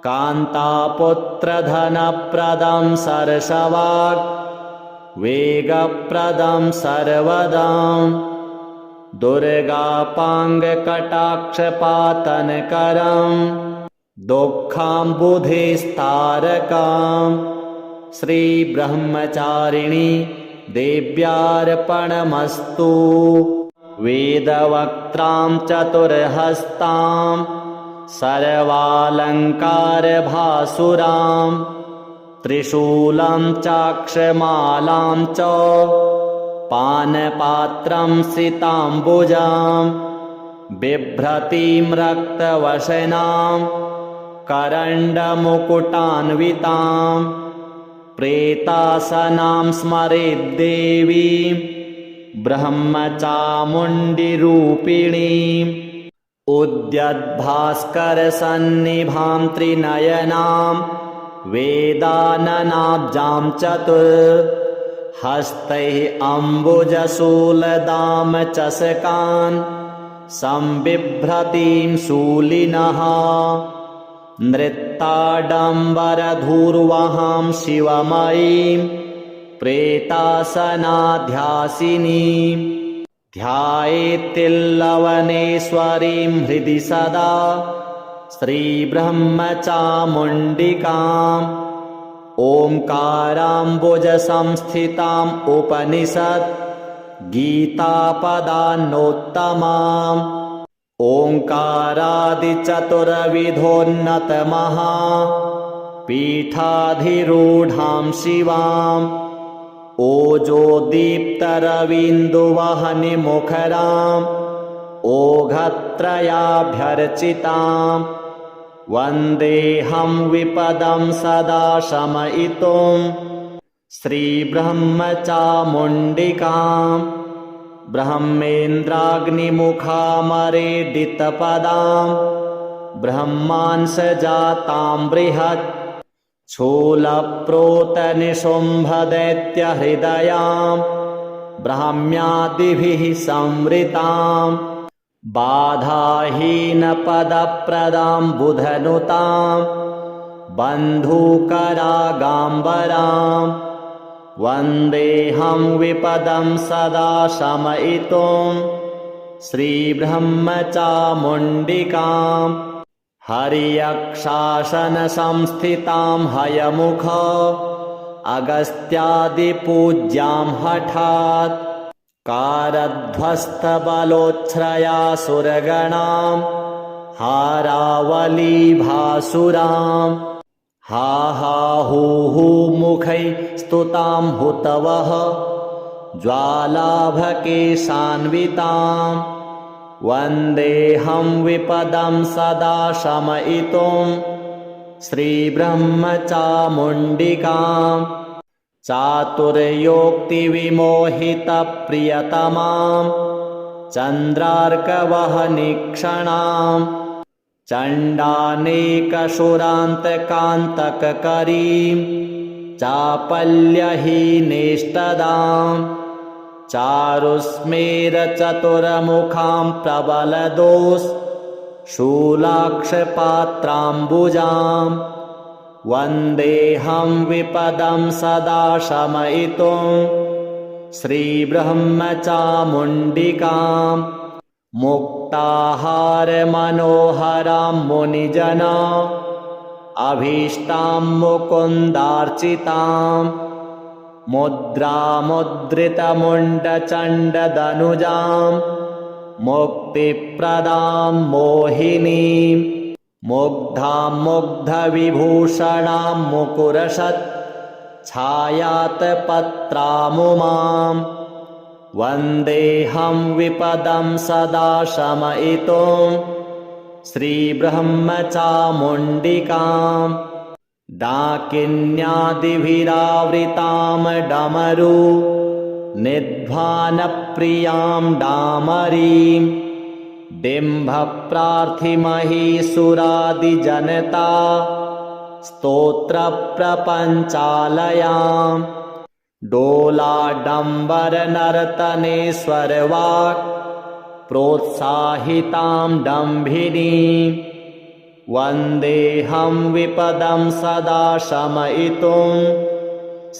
कान्तापुत्रधनप्रदं सरसवाक् वेगप्रदं सर्वदां दुर्गापाङ्गकटाक्षपातनकरं दुःखाम्बुधिस्तारकां श्रीब्रह्मचारिणी देव्यार्पणमस्तु। वेदवक्त्रां चतुर्हस्तां सर्वालङ्कारभासुरां त्रिशूलं चाक्षमालां च पानपात्रं सिताम्बुजां बिभ्रतीं रक्तवशनां करण्डमुकुटान्वितां प्रेतासनां स्मरेद्देवीं ब्रह्मचामुण्डिरूपिणीम् उद्यद्भास्करसन्निभां त्रिनयनां वेदाननाब्जां चतुर्हस्तैः अम्बुजशूलदामचषकान् संबिभ्रतीं शूलिनः नृत्ताडम्बरधूर्वहां शिवमयीं प्रेतासनाध्यासिनीं ध्यायेत्तिल्लवनेश्वरीं हृदि सदा श्रीब्रह्मचामुण्डिकाम्। ओङ्काराम्बुजसंस्थिताम् उपनिषत् गीतापदान्नोत्तमाम् ओङ्कारादिचतुर्विधोन्नतमहा पीठाधिरूढां शिवाम् ओजोदीप्तरविन्दुवहनिमुखरां ओघत्रयाभ्यर्चितां वन्देऽहं विपदं सदा शमयितुं श्रीब्रह्मचामुण्डिकाम्। ब्रह्मेन्द्राग्निमुखामरेडितपदां ब्रह्मांसजातां बृहत् शूलप्रोतनिशुम्भदैत्यहृदयां ब्राह्म्यादिभिः संवृतां बाधाहीनपदप्रदां बुधनुतां बन्धूकरागाम्बरां वन्देऽहं विपदं सदा शमयितुं श्रीब्रह्मचामुण्डिकाम्। हर्यक्षासनसंस्थितां हयमुख अगस्त्यादिपूज्यां हठात् कारध्वस्तबलोच्छ्रयासुरगणां हारावलीभासुरां हा हा हू हू मुखैः स्तुतां हुतवः ज्वालाभकेशान्वितां वन्देऽहं विपदं सदा शमयितुं श्रीब्रह्मचामुण्डिकाम्। चातुर्योक्तिविमोहितप्रियतमां चन्द्रार्कवहनिक्षणां चण्डानेकशुरान्तकान्तककरीं चापल्यहीनेष्टदां चारुस्मेरचतुरमुखां प्रबलदोष शूलाक्षपात्राम्बुजां वन्देऽहं विपदं सदा शमयितुं श्रीब्रह्मचामुण्डिकाम्। मुक्ताहारमनोहरां मुनिजना अभीष्टां मुकुन्दार्चितां मुद्रामुद्रितमुण्डचण्डदनुजां मुक्तिप्रदां मोहिनीं मुग्धां मुग्धविभूषणां मुकुरशत् छायातपत्रामुमां वन्देऽहं विपदं सदा शमयितुं श्रीब्रह्मचामुण्डिकां डाकिन्यादिभिरावृतां डमरू निध्वानप्रियां डामरीं डिम्भप्रार्थिमहीसुरादिजनता स्तोत्रप्रपञ्चालयां डोलाडम्बरनर्तनेश्वरवाक् प्रोत्साहितां डम्भिनीं वन्देऽहं विपदं सदा शमयितुं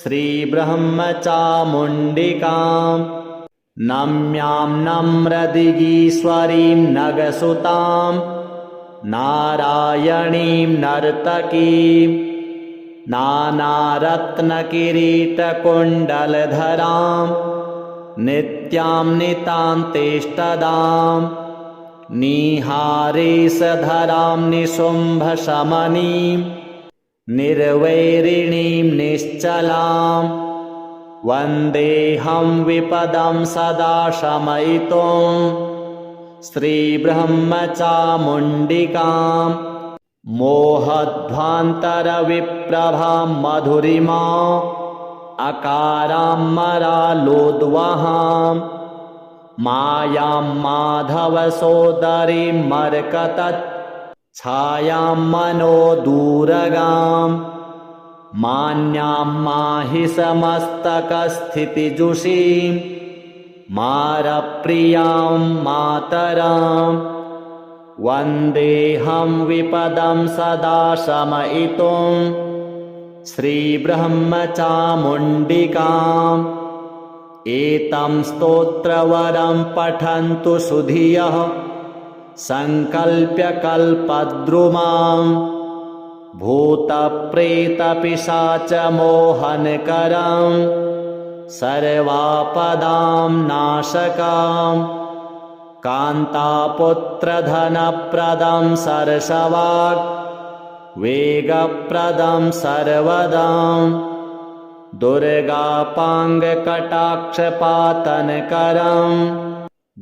श्रीब्रह्मचामुण्डिकां नम्यां नम्रदिगीश्वरीं नगसुतां नारायणीं नर्तकीं नानारत्नकिरीटकुण्डलधरां नित्यां नितान्तेष्टदां निहारेशधरां निशुम्भशमनीं निर्वैरिणीं निश्चलां वन्देऽहं विपदं सदा शमयितुं श्रीब्रह्मचामुण्डिकां मोहध्वान्तरविप्रभां मधुरिमा अकारां मरालोद्वहां मायां माधवसोदरीं मर्कतत् छायां मनोदूरगां मान्यां माहिसमस्तकस्थितिजुषीं मारप्रियां मातरां वन्देऽहं विपदं सदा शमयितुं श्रीब्रह्मचामुण्डिकाम् एतं स्तोत्रवरं पठन्तु सुधियः सङ्कल्प्य कल्पद्रुमां भूतप्रेतपिशाचमोहनकरं सर्वापदां नाशकां कान्तापुत्रधनप्रदं सरसवाक् वेगप्रदं सर्वदां दुर्गापाङ्गकटाक्षपातनकरं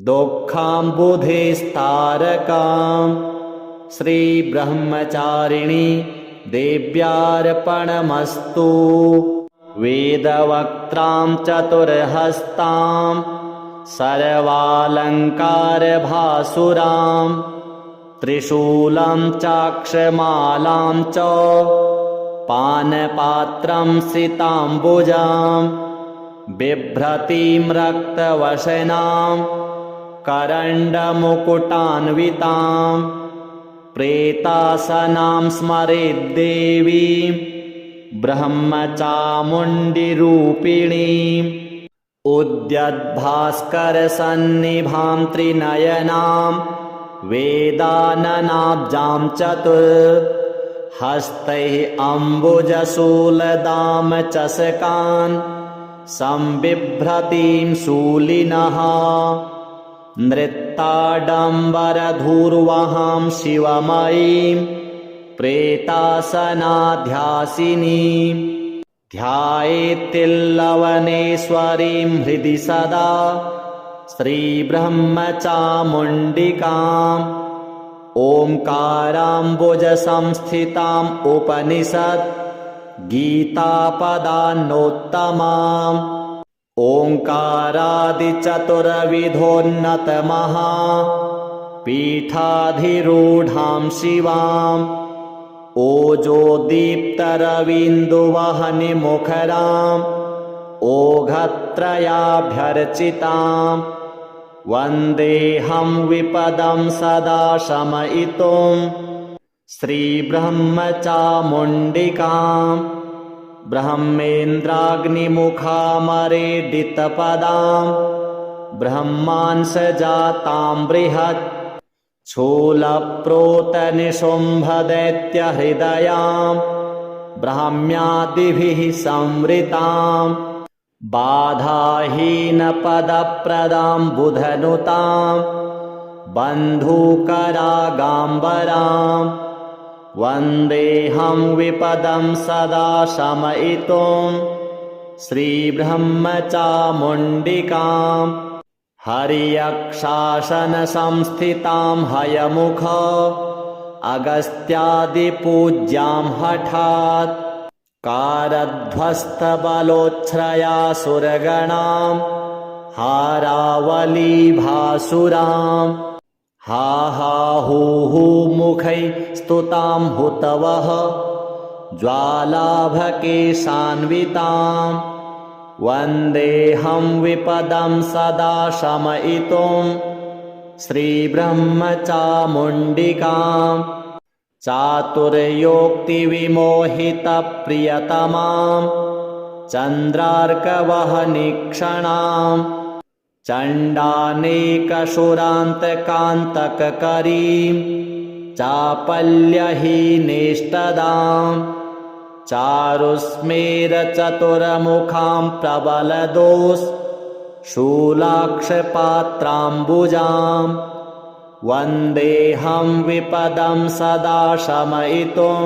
दुःखाम्बुधिस्तारकां श्रीब्रह्मचारिणी देव्यार्पणमस्तु वेदवक्त्रां चतुर्हस्तां सर्वालङ्कारभासुरां त्रिशूलं चाक्षमालां च पानपात्रं सिताम्बुजां बिभ्रतीं रक्तवशनां करण्डमुकुटान्वितां प्रेतासनां स्मरेद्देवीं ब्रह्मचामुण्डिरूपिणीम् उद्यद्भास्करसन्निभां त्रिनयनां वेदाननाब्जां चतुर्हस्तैः अम्बुजशूलदां चषकान् संबिभ्रतीं शूलिनः नृत्ताडम्बरधूर्वहां शिवमयीं प्रेतासनाध्यासिनीं ध्यायेत्तिल्लवनेश्वरीं हृदि सदा श्रीब्रह्मचामुण्डिकाम् ओंकाराम्बुजसंस्थिताम् उपनिषत् गीतापदान्नोत्तमाम् ओंकारादिचतुर्विधोन्नतमहा पीठाधिरूढां शिवाम् ओजोदीप्तरविन्दुवहनिमुखराम् ओघत्रयाभ्यर्चिताम् वन्देऽहं विपदं सदा शमयितुं श्रीब्रह्मचामुण्डिकाम् ब्रह्मेन्द्राग्निमुखामरेडितपदां ब्रह्मांसजातां बृहत् शूलप्रोतनिशुम्भदैत्यहृदयां ब्राह्म्यादिभिः संवृतां बाधाहीनपदप्रदां बुधनुतां बन्धुकरागाम्बरां वन्देऽहं विपदं सदा शमयितुं श्रीब्रह्मचामुण्डिकाम् हर्यक्षासनसंस्थितां हयमुख अगस्त्यादिपूज्यां हठात् कारध्वस्तबलोच्छ्रयासुरगणां हारावलीभासुराम् हा हा हू हू मुखैः स्तुतां हुतवः ज्वालाभकेशान्विताम् वन्देऽहं विपदं सदा शमयितुं श्रीब्रह्मचामुण्डिकाम् चातुर्योक्तिविमोहितप्रियतमां चन्द्रार्कवहनिक्षणां चण्डानेकशुरान्तकान्तककरीं चापल्यहीनेष्टदां चारुस्मेरचतुरमुखां प्रबलदोष शूलाक्षपात्राम्बुजां वन्देऽहं विपदं सदा शमयितुं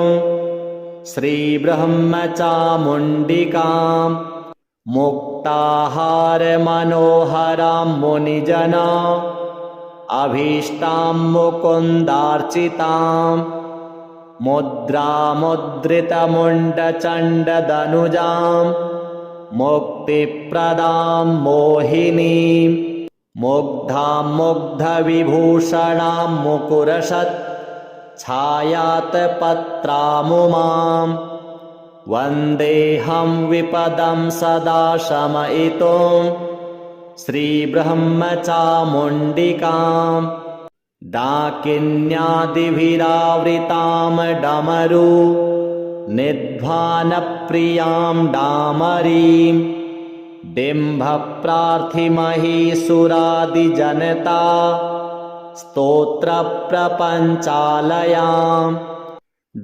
श्रीब्रह्मचामुण्डिकाम् मुक्ताहारमनोहरां मुनिजना अभीष्टां मुकुन्दार्चितां मुद्रामुद्रितमुण्डचण्डदनुजां मुक्तिप्रदां मोहिनीं मुग्धां मुग्धविभूषणां मुकुरशत् छायातपत्रामुमां वन्देऽहं विपदं सदा शमयितुं श्रीब्रह्मचामुण्डिकाम् डाकिन्यादिभिरावृतां डमरू निध्वानप्रियां डामरीं डिम्भप्रार्थिमहीसुरादिजनता स्तोत्रप्रपञ्चालयां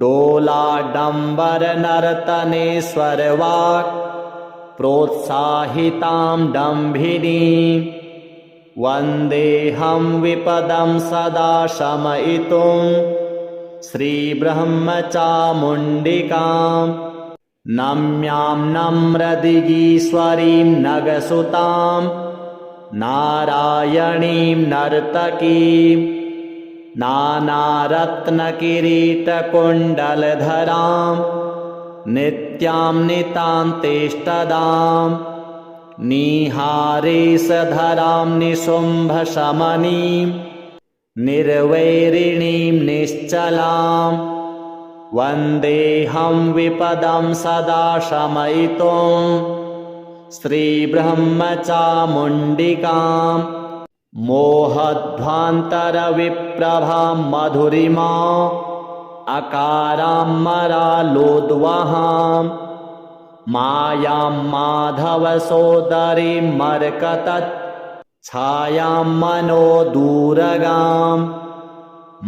डोलाडम्बरनर्तनेश्वरवाक् प्रोत्साहितां डम्भिनीं वन्देऽहं विपदं सदा शमयितुं श्रीब्रह्मचामुण्डिकाम् नम्यां नम्रदिगीश्वरीं नगसुतां नारायणीं नर्तकीं नानारत्नकिरीटकुण्डलधरां नित्यां नितान्तेष्टदां निहारेशधरां निशुम्भशमनीं निर्वैरिणीं निश्चलां वन्देऽहं विपदं सदा शमयितुं श्रीब्रह्मचामुण्डिकाम् मोहध्वान्तरविप्रभां मधुरिमा अकारां मरालोद्वहां मायां माधवसोदरीं मर्कतत् छायां मनोदूरगां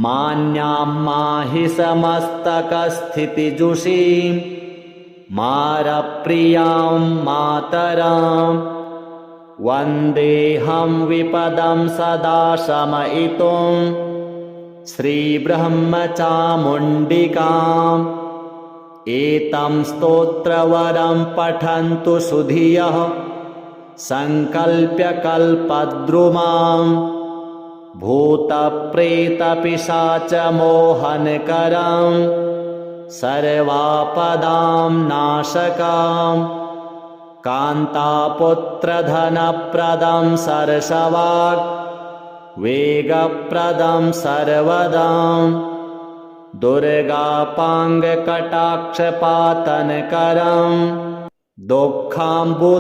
मान्यां माहिसमस्तकस्थितिजुषीं मारप्रियां मातरां वन्देऽहं विपदं सदा शमयितुं श्रीब्रह्मचामुण्डिकाम् एतं स्तोत्रवरं पठन्तु सुधियः सङ्कल्प्य कल्पद्रुमां भूतप्रेतपिशाचमोहनकरं सर्वापदां नाशकां कान्तापुत्रधनप्रदं सरसवाक् वेगप्रदं सर्वदां दुर्गापाङ्गकटाक्षपातनकरं दुःखाम्बुधिस्तारकां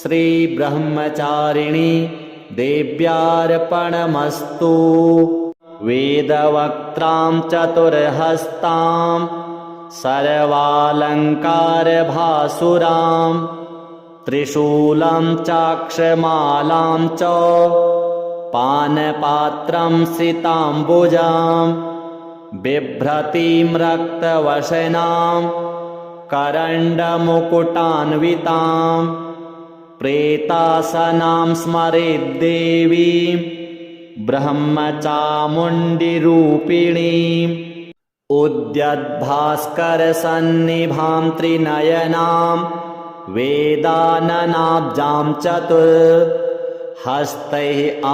श्रीब्रह्मचारिणी देव्यार्पणमस्तु वेदवक्त्रां चतुर्हस्तां सर्वालङ्कारभासुरां त्रिशूलं चाक्षमालां च पानपात्रं सिताम्बुजां बिभ्रतीं रक्तवशनां करण्डमुकुटान्वितां प्रेतासनां स्मरेद्देवीं ब्रह्मचामुण्डिरूपिणीम् उद्यद्भास्करसन्निभां त्रिनयनां वेदाननाब्जां चतुर्हस्तैः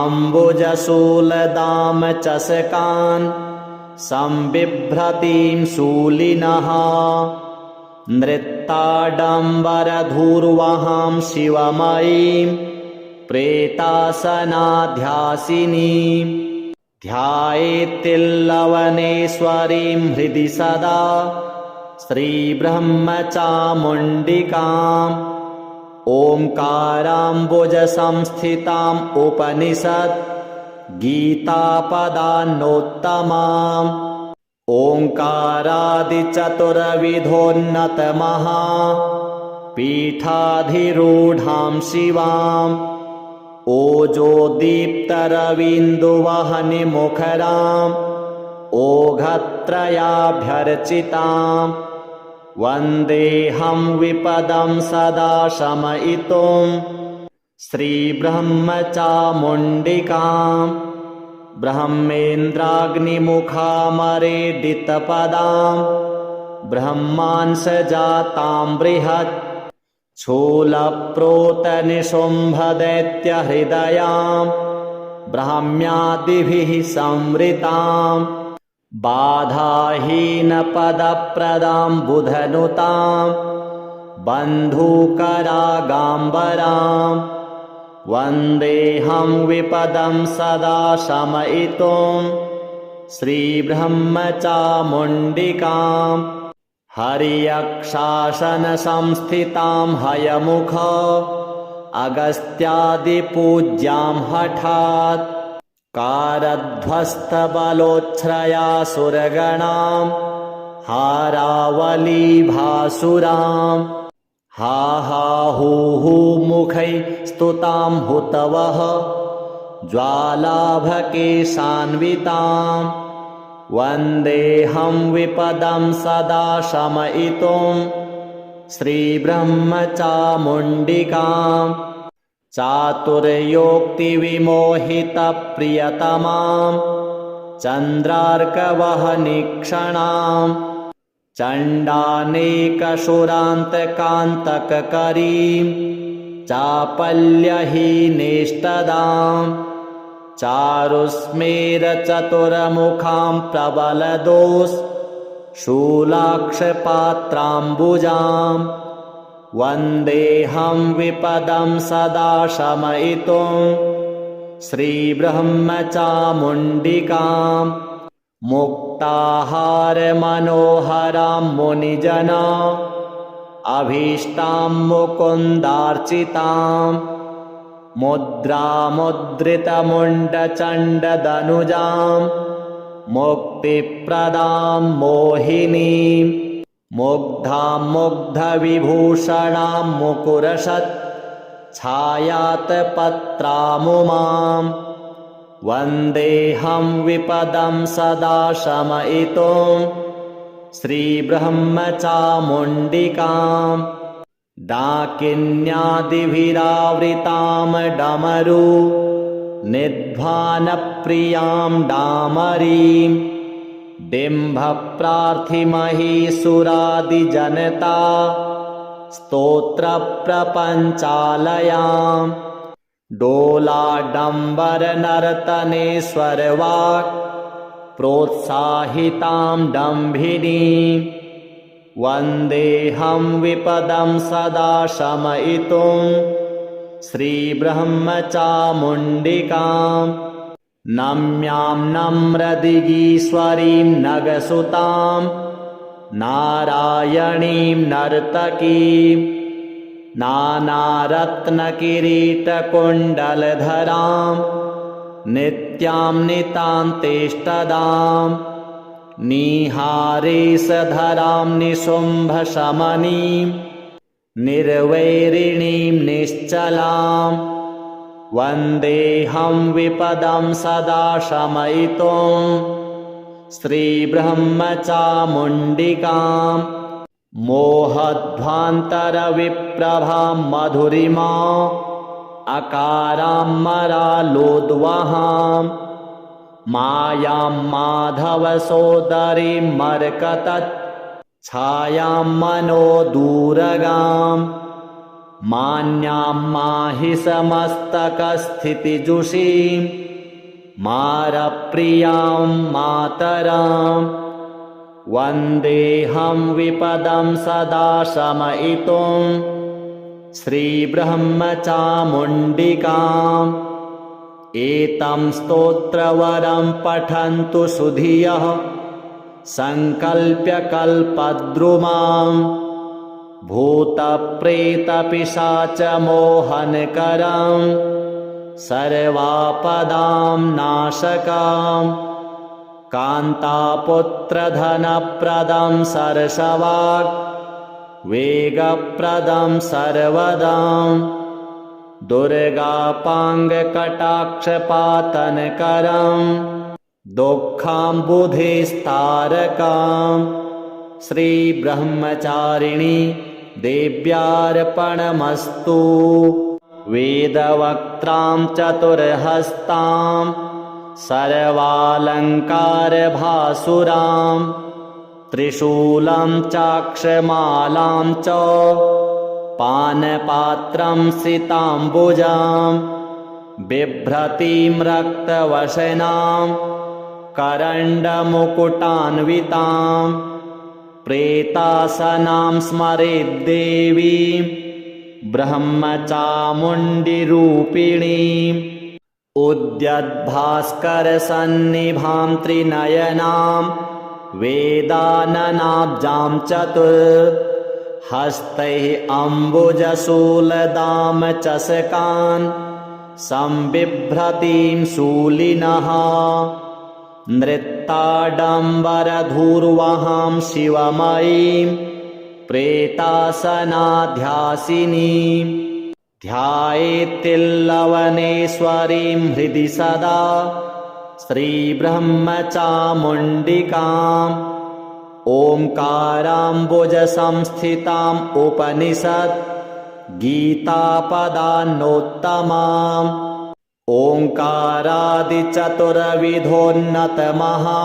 अम्बुजशूलदां चषकान् संबिभ्रतीं शूलिनः नृत्ताडम्बरधूर्वहां शिवमयीं प्रेतासनाध्यासिनीं ध्यायेत्तिल्लवनेश्वरीं हृदि सदा श्रीब्रह्मचामुण्डिकाम् ओङ्काराम्बुजसंस्थिताम् उपनिषत् गीतापदान्नोत्तमाम् ओङ्कारादिचतुर्विधोन्नतमहा पीठाधिरूढां शिवाम् ओजोदीप्तरविन्दुवहनिमुखराम् ओघत्रयाभ्यर्चिताम् वन्देऽहं विपदं सदा शमयितुं श्रीब्रह्मचामुण्डिकाम् ब्रह्मेन्द्राग्निमुखामरेडितपदां ब्रह्मांसजातां बृहत् शूलप्रोतनिशुम्भदैत्यहृदयां ब्राह्म्यादिभिः संवृतां बाधाहीनपदप्रदां बुधनुतां बन्धूकरागाम्बरां वन्देऽहं विपदं सदा शमयितुं श्रीब्रह्मचामुण्डिकाम् हर्यक्षासनसंस्थितां हयमुख अगस्त्यादिपूज्यां हठात् कारध्वस्तबलोच्छ्रयासुरगणां हारावलीभासुरां हा हा हू हू मुखैः स्तुतां हुतवः ज्वालाभकेशान्विताम् वन्देऽहं विपदं सदा शमयितुं श्रीब्रह्मचामुण्डिकाम् चातुर्योक्तिविमोहितप्रियतमां चन्द्रार्कवहनिक्षणां चण्डानेकशुरान्तकान्तककरीं चापल्यहीनेष्टदाम् चारुस्मेरचतुर्मुखां प्रबलदोष शूलाक्षपात्राम्बुजां वन्देऽहं विपदं सदा शमयितुं श्रीब्रह्मचामुण्डिकाम् मुक्ताहारमनोहरां मुनिजना अभीष्टां मुकुन्दार्चिताम् मुद्रामुद्रितमुण्डचण्डदनुजां मुक्तिप्रदां मोहिनीं मुग्धां मुग्धविभूषणां मुकुरशत् छायातपत्रामुमां वन्देऽहं विपदं सदा शमयितुं श्रीब्रह्मचामुण्डिकाम् डाकिन्यादिभिरावृतां डमरू निध्वानप्रियां डामरीं डिम्भप्रार्थिमहीसुरादिजनता स्तोत्रप्रपञ्चालयां डोलाडम्बरनर्तनेश्वरवाक् प्रोत्साहितां डम्भिनीं वन्देऽहं विपदं सदा शमयितुं श्रीब्रह्मचामुण्डिकाम् नम्यां नम्रदिगीश्वरीं नगसुतां नारायणीं नर्तकीं नानारत्नकिरीटकुण्डलधरां नित्यां नितान्तेष्टदां निहारेशधरां निशुम्भशमनीं निर्वैरिणीं निश्चलां वन्देऽहं विपदं सदा शमयितुं श्रीब्रह्मचामुण्डिकाम् मोहध्वान्तरविप्रभां मधुरिमा अकारां मरालोद्वहां मायां माधवसोदरीं मर्कतत् छायां मनोदूरगां मान्यां माहिसमस्तकस्थितिजुषीं मारप्रियां मातरां वन्देऽहं विपदं सदा शमयितुं श्रीब्रह्मचामुण्डिकाम्। एतं स्तोत्रवरं पठन्तु सुधियः सङ्कल्प्य कल्पद्रुमां भूतप्रेतपिशाचमोहनकरं सर्वापदां नाशकाम् कान्तापुत्रधनप्रदं सरसवाक् वेगप्रदं सर्वदां दुर्गापाङ्गकटाक्षपातनकरं दुःखाम्बुधिस्तारकां श्रीब्रह्मचारिणी देव्यार्पणमस्तु। वेदवक्त्रां चतुर्हस्तां सर्वालङ्कारभासुरां त्रिशूलं चाक्षमालां च पानपात्रं सिताम्बुजां बिभ्रतीं रक्तवशनां करण्डमुकुटान्वितां प्रेतासनां स्मरेद्देवीं ब्रह्मचामुण्डिरूपिणीम् उद्यद्भास्करसन्निभां त्रिनयनां वेदाननाब्जां चतुर्हस्तैः अम्बुजशूलदां चषकान् संबिभ्रतीं शूलिनः नृत्ताडम्बरधूर्वहां शिवमयीं प्रेतासनाध्यासिनीं ध्यायेत्तिल्लवनेश्वरीं हृदि सदा श्रीब्रह्मचामुण्डिकाम्। ओङ्काराम्बुजसंस्थिताम् उपनिषत् गीतापदान्नोत्तमाम् ओङ्कारादिचतुर्विधोन्नतमहा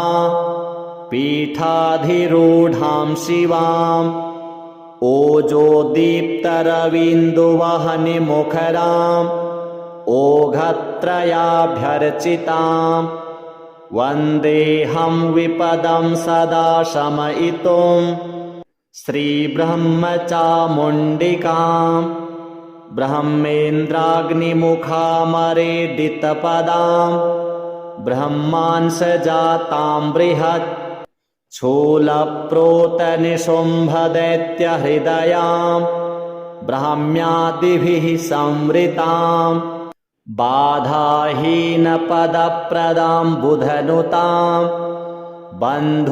पीठाधिरूढां शिवाम् ओजोदीप्तरविन्दुवहनिमुखराम् ओघत्रयाभ्यर्चिताम् वन्देऽहं विपदं सदा शमयितुं श्रीब्रह्मचामुण्डिकाम्। ब्रह्मेन्द्राग्निमुखामरेडितपदां ब्रह्मांसजातां बृहत् शूलप्रोतनिशुम्भदैत्यहृदयां ब्राह्म्यादिभिः संवृतां बाधाहीनपदप्रदां बुधनुतां बन्धूकरागाम्बरां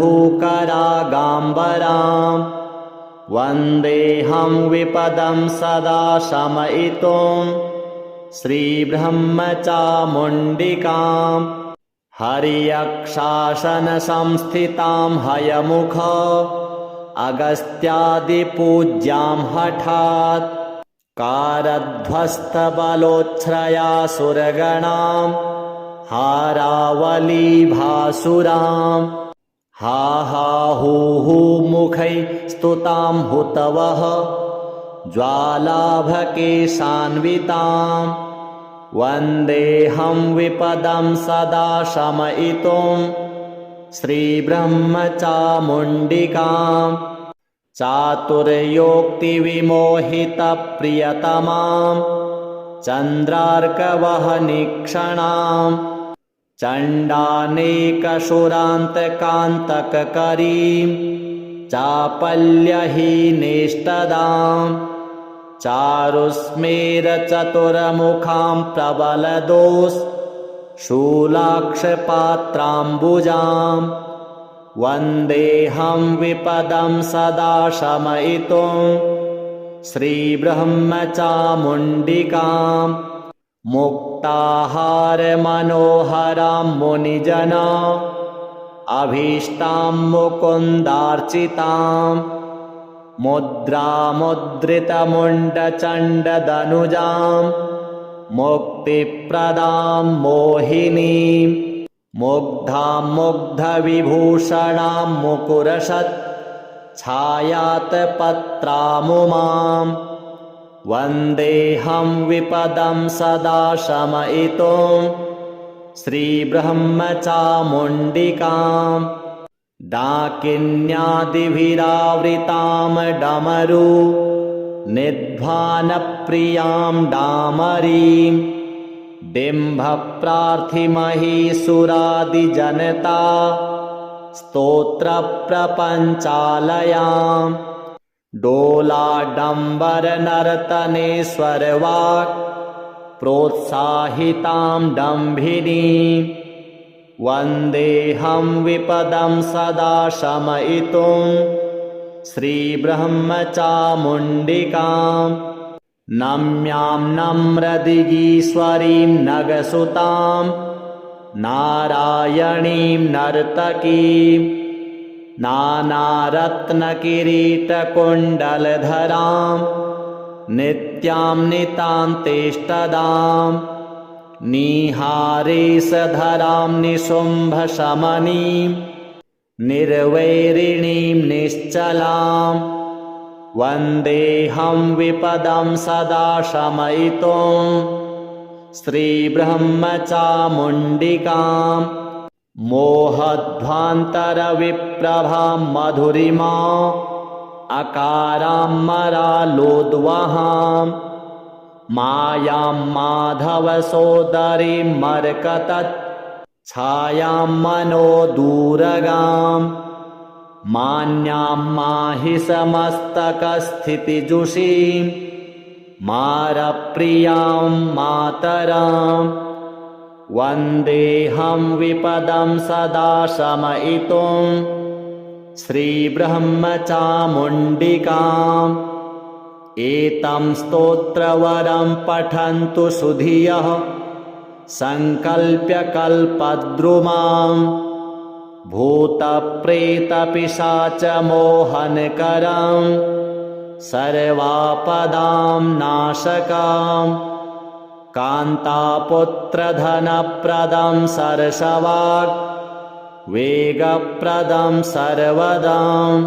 वन्देऽहं विपदं सदा शमयितुं श्रीब्रह्मचामुण्डिकाम्। हर्यक्षासनसंस्थितां हयमुख अगस्त्यादिपूज्यां हठात् कारध्वस्तबलोच्छ्रयासुरगणां हारावलीभासुरां हा हा हू हू मुखैः स्तुतां हुतवः ज्वालाभकेशान्वितां वन्देऽहं विपदं सदा शमयितुं श्रीब्रह्मचामुण्डिकाम्। चातुर्योक्तिविमोहितप्रियतमां चन्द्रार्कवहनिक्षणां चण्डानेकशुरान्तकान्तककरीं चापल्यहीनेष्टदां चारुस्मेरचतुरमुखां प्रबलदोष शूलाक्षपात्राम्बुजां वन्देऽहं विपदं सदा शमयितुं श्रीब्रह्मचामुण्डिकाम्। मुक्ताहारमनोहरां मुनिजना अभीष्टां मुकुन्दार्चितां मुद्रामुद्रितमुण्डचण्डदनुजां मुक्तिप्रदां मोहिनीं मुग्धां मुग्धविभूषणां मुकुरशत् छायातपत्रामुमां वन्देऽहं विपदं सदा शमयितुं श्रीब्रह्मचामुण्डिकाम् डाकिन्यादिभिरावृतां डमरू निध्वानप्रियां डामरीं डिम्भप्रार्थिमहीसुरादिजनता स्तोत्रप्रपञ्चालयां डोलाडम्बरनर्तनेश्वरवाक् प्रोत्साहितां डम्भिनीं वन्देऽहं विपदं सदा शमयितुं श्रीब्रह्मचामुण्डिकाम् नम्यां नम्रदिगीश्वरीं नगसुतां नारायणीं नर्तकीं नानारत्नकिरीटकुण्डलधरां नित्यां नितान्तेष्टदां निहारेशधरां निशुम्भशमनीं निर्वैरिणीं निश्चलाम् वन्देऽहं विपदं सदा शमयितुं श्रीब्रह्मचामुण्डिकाम् मोहध्वान्तरविप्रभां मधुरिमा अकारां मरालोद्वहां मायां माधवसोदरीं मर्कतत् छायां मनोदूरगां मान्यां माहिसमस्तकस्थितिजुषीं मारप्रियां मातरां वन्देऽहं विपदं सदा शमयितुं श्रीब्रह्मचामुण्डिकाम् एतं स्तोत्रवरं पठन्तु सुधियः सङ्कल्प्य कल्पद्रुमाम् भूतप्रेतपिशाचमोहनकरं सर्वापदां नाशकं कान्तापुत्रधनप्रदं सरसवाक् वेगप्रदं सर्वदां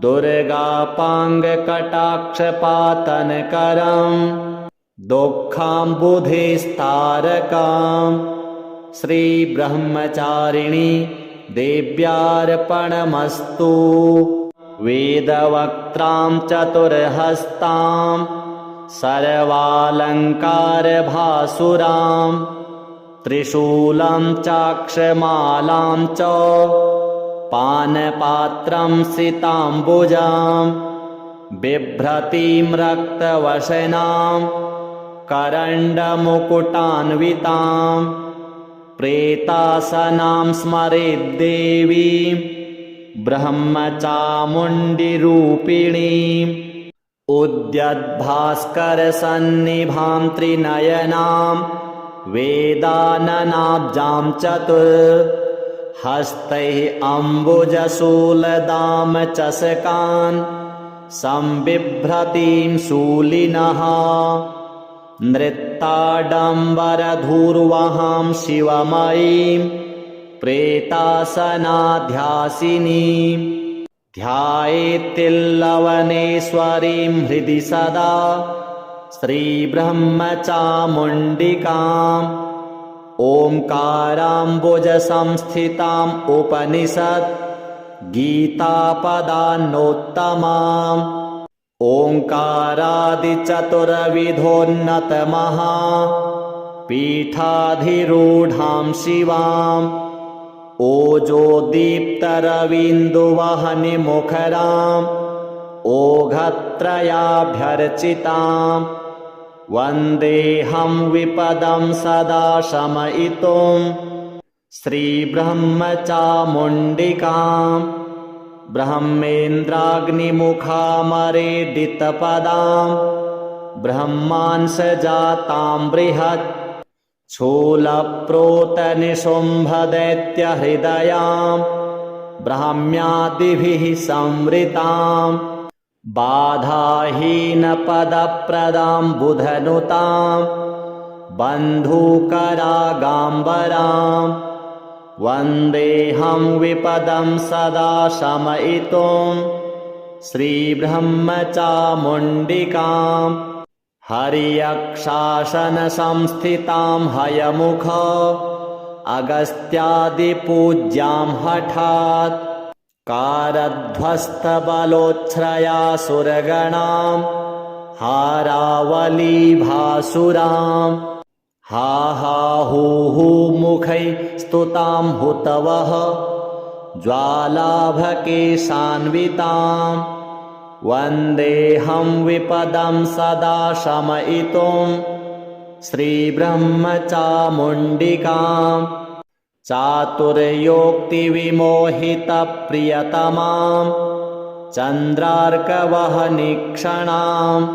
दुर्गापाङ्गकटाक्षपातनकरं दुःखाम्बुधिस्तारकं श्रीब्रह्मचारिणी देव्यार्पणमस्तु वेदवक्त्रां चतुर्हस्तां सर्वालङ्कारभासुरां त्रिशूलं चाक्षमालां च पानपात्रं सिताम्बुजां बिभ्रतीं रक्तवशनां करण्डमुकुटान्वितां प्रेतासनां स्मरेद्देवीं ब्रह्मचामुण्डिरूपिणीम् उद्यद्भास्करसन्निभां त्रिनयनां वेदाननाब्जां चतुर्हस्तैः अम्बुजशूलदां चषकान् संबिभ्रतीं शूलिनः नृत्ताडम्बरधूर्वहां शिवमयीं प्रेतासनाध्यासिनीं ध्यायेत्तिल्लवनेश्वरीं हृदि सदा श्रीब्रह्मचामुण्डिकाम् ओंकाराम्बुजसंस्थिताम् उपनिषत् गीतापदान्नोत्तमाम् ओंकारादिचतुर्विधोन्नतमहा पीठाधिरूढां शिवाम् ओजोदीप्तरविन्दुवहनिमुखराम् ओघत्रयाभ्यर्चिताम् वन्देऽहं विपदं सदा शमयितुं श्रीब्रह्मचामुण्डिकाम् ब्रह्मेन्द्राग्निमुखामरेडितपदां ब्रह्मांसजातां बृहत् शूलप्रोतनिशुम्भदैत्यहृदयां ब्राह्म्यादिभिः संवृतां बाधाहीनपदप्रदां बुधनुतां बन्धूकरागाम्बरां वन्देऽहं विपदं सदा शमयितुं श्रीब्रह्मचामुण्डिकाम् हर्यक्षासनसंस्थितां हयमुख अगस्त्यादिपूज्यां हठात् कारध्वस्तबलोच्छ्रयासुरगणां हारावलीभासुराम् हा हा हू हू मुखै स्तुतां हुतवः ज्वालाभकेशान्विताम् वन्देऽहं विपदं सदा शमयितुं श्रीब्रह्मचामुण्डिकाम् चातुर्योक्तिविमोहितप्रियतमां चन्द्रार्कवहनिक्षणाम्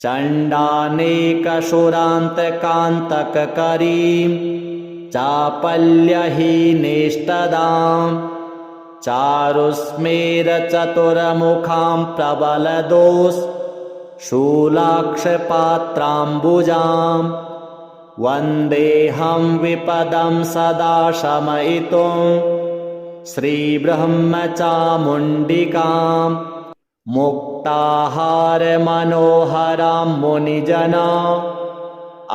चण्डानेकशुरान्तकान्तककरीं चापल्यहीनेष्टदाम् चारुस्मेरचतुरमुखां प्रबलदोस् शूलाक्षपात्राम्बुजाम् वन्देऽहं विपदं सदा शमयितुं श्रीब्रह्मचामुण्डिकाम् मुक्ताहारमनोहरां मुनिजना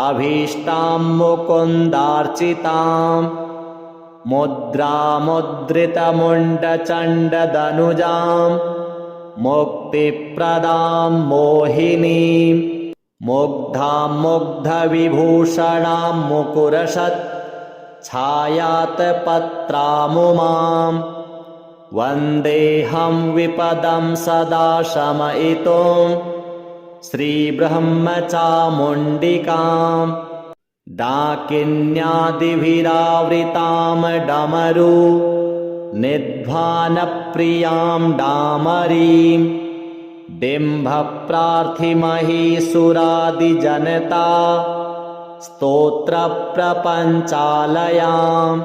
अभीष्टां मुकुन्दार्चिताम् मुद्रामुद्रितमुण्डचण्डदनुजां मुक्तिप्रदां मोहिनीं मुग्धां मुग्धविभूषणां मुकुरशत् छायातपत्रामुमाम् वन्देऽहं विपदं सदा शमयितुं श्रीब्रह्मचामुण्डिकाम् डाकिन्यादिभिरावृतां डमरू निध्वानप्रियां डामरीं डिम्भप्रार्थिमहीसुरादिजनता स्तोत्रप्रपञ्चालयाम्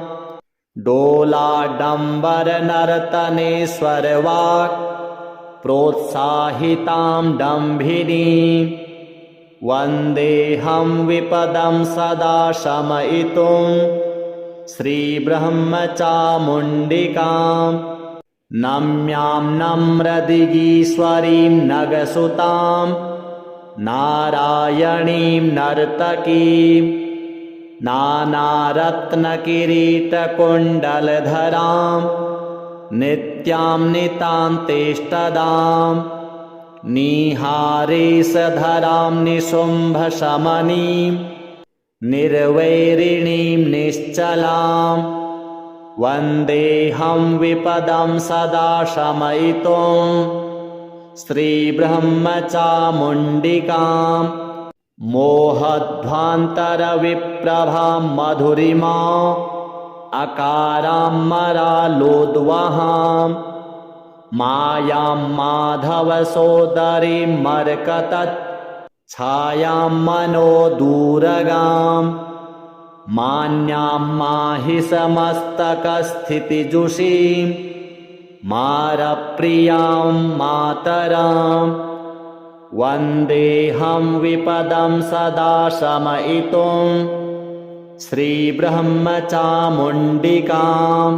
डोलाडम्बरनर्तनेश्वरवाक् प्रोत्साहितां डम्भिनीं वन्देऽहं विपदं सदा शमयितुं श्रीब्रह्मचामुण्डिकाम् नम्यां नम्रदिगीश्वरीं नगसुतां नारायणीं नर्तकीं नानारत्नकिरीटकुण्डलधरां नित्यां नितान्तेष्टदां निहारेशधरां निशुम्भशमनीं निर्वैरिणीं निश्चलां वन्देऽहं विपदं सदा शमयितुं श्रीब्रह्मचामुण्डिकाम् मोहध्वान्तरविप्रभां मधुरिमा अकारां मरालोद्वहां मायां माधवसोदरीं मर्कतत् छायां मनोदूरगां मान्यां माहिसमस्तकस्थितिजुषीं मारप्रियां मातराम् वन्देऽहं विपदं सदा शमयितुं श्रीब्रह्मचामुण्डिकाम्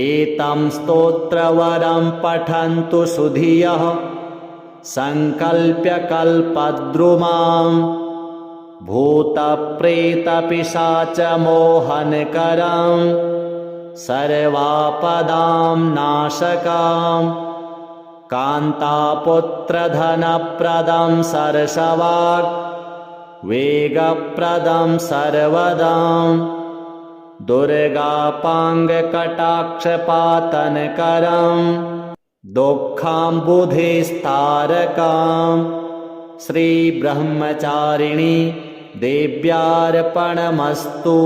एतं स्तोत्रवरं पठन्तु सुधियः सङ्कल्प्य कल्पद्रुमां भूतप्रेतपिशाचमोहनकरं सर्वापदां नाशकाम् कान्तापुत्रधनप्रदं सरसवाक् वेगप्रदं सर्वदां दुर्गापाङ्गकटाक्षपातनकरं दुःखाम्बुधिस्तारकां श्रीब्रह्मचारिणी देव्यार्पणमस्तु।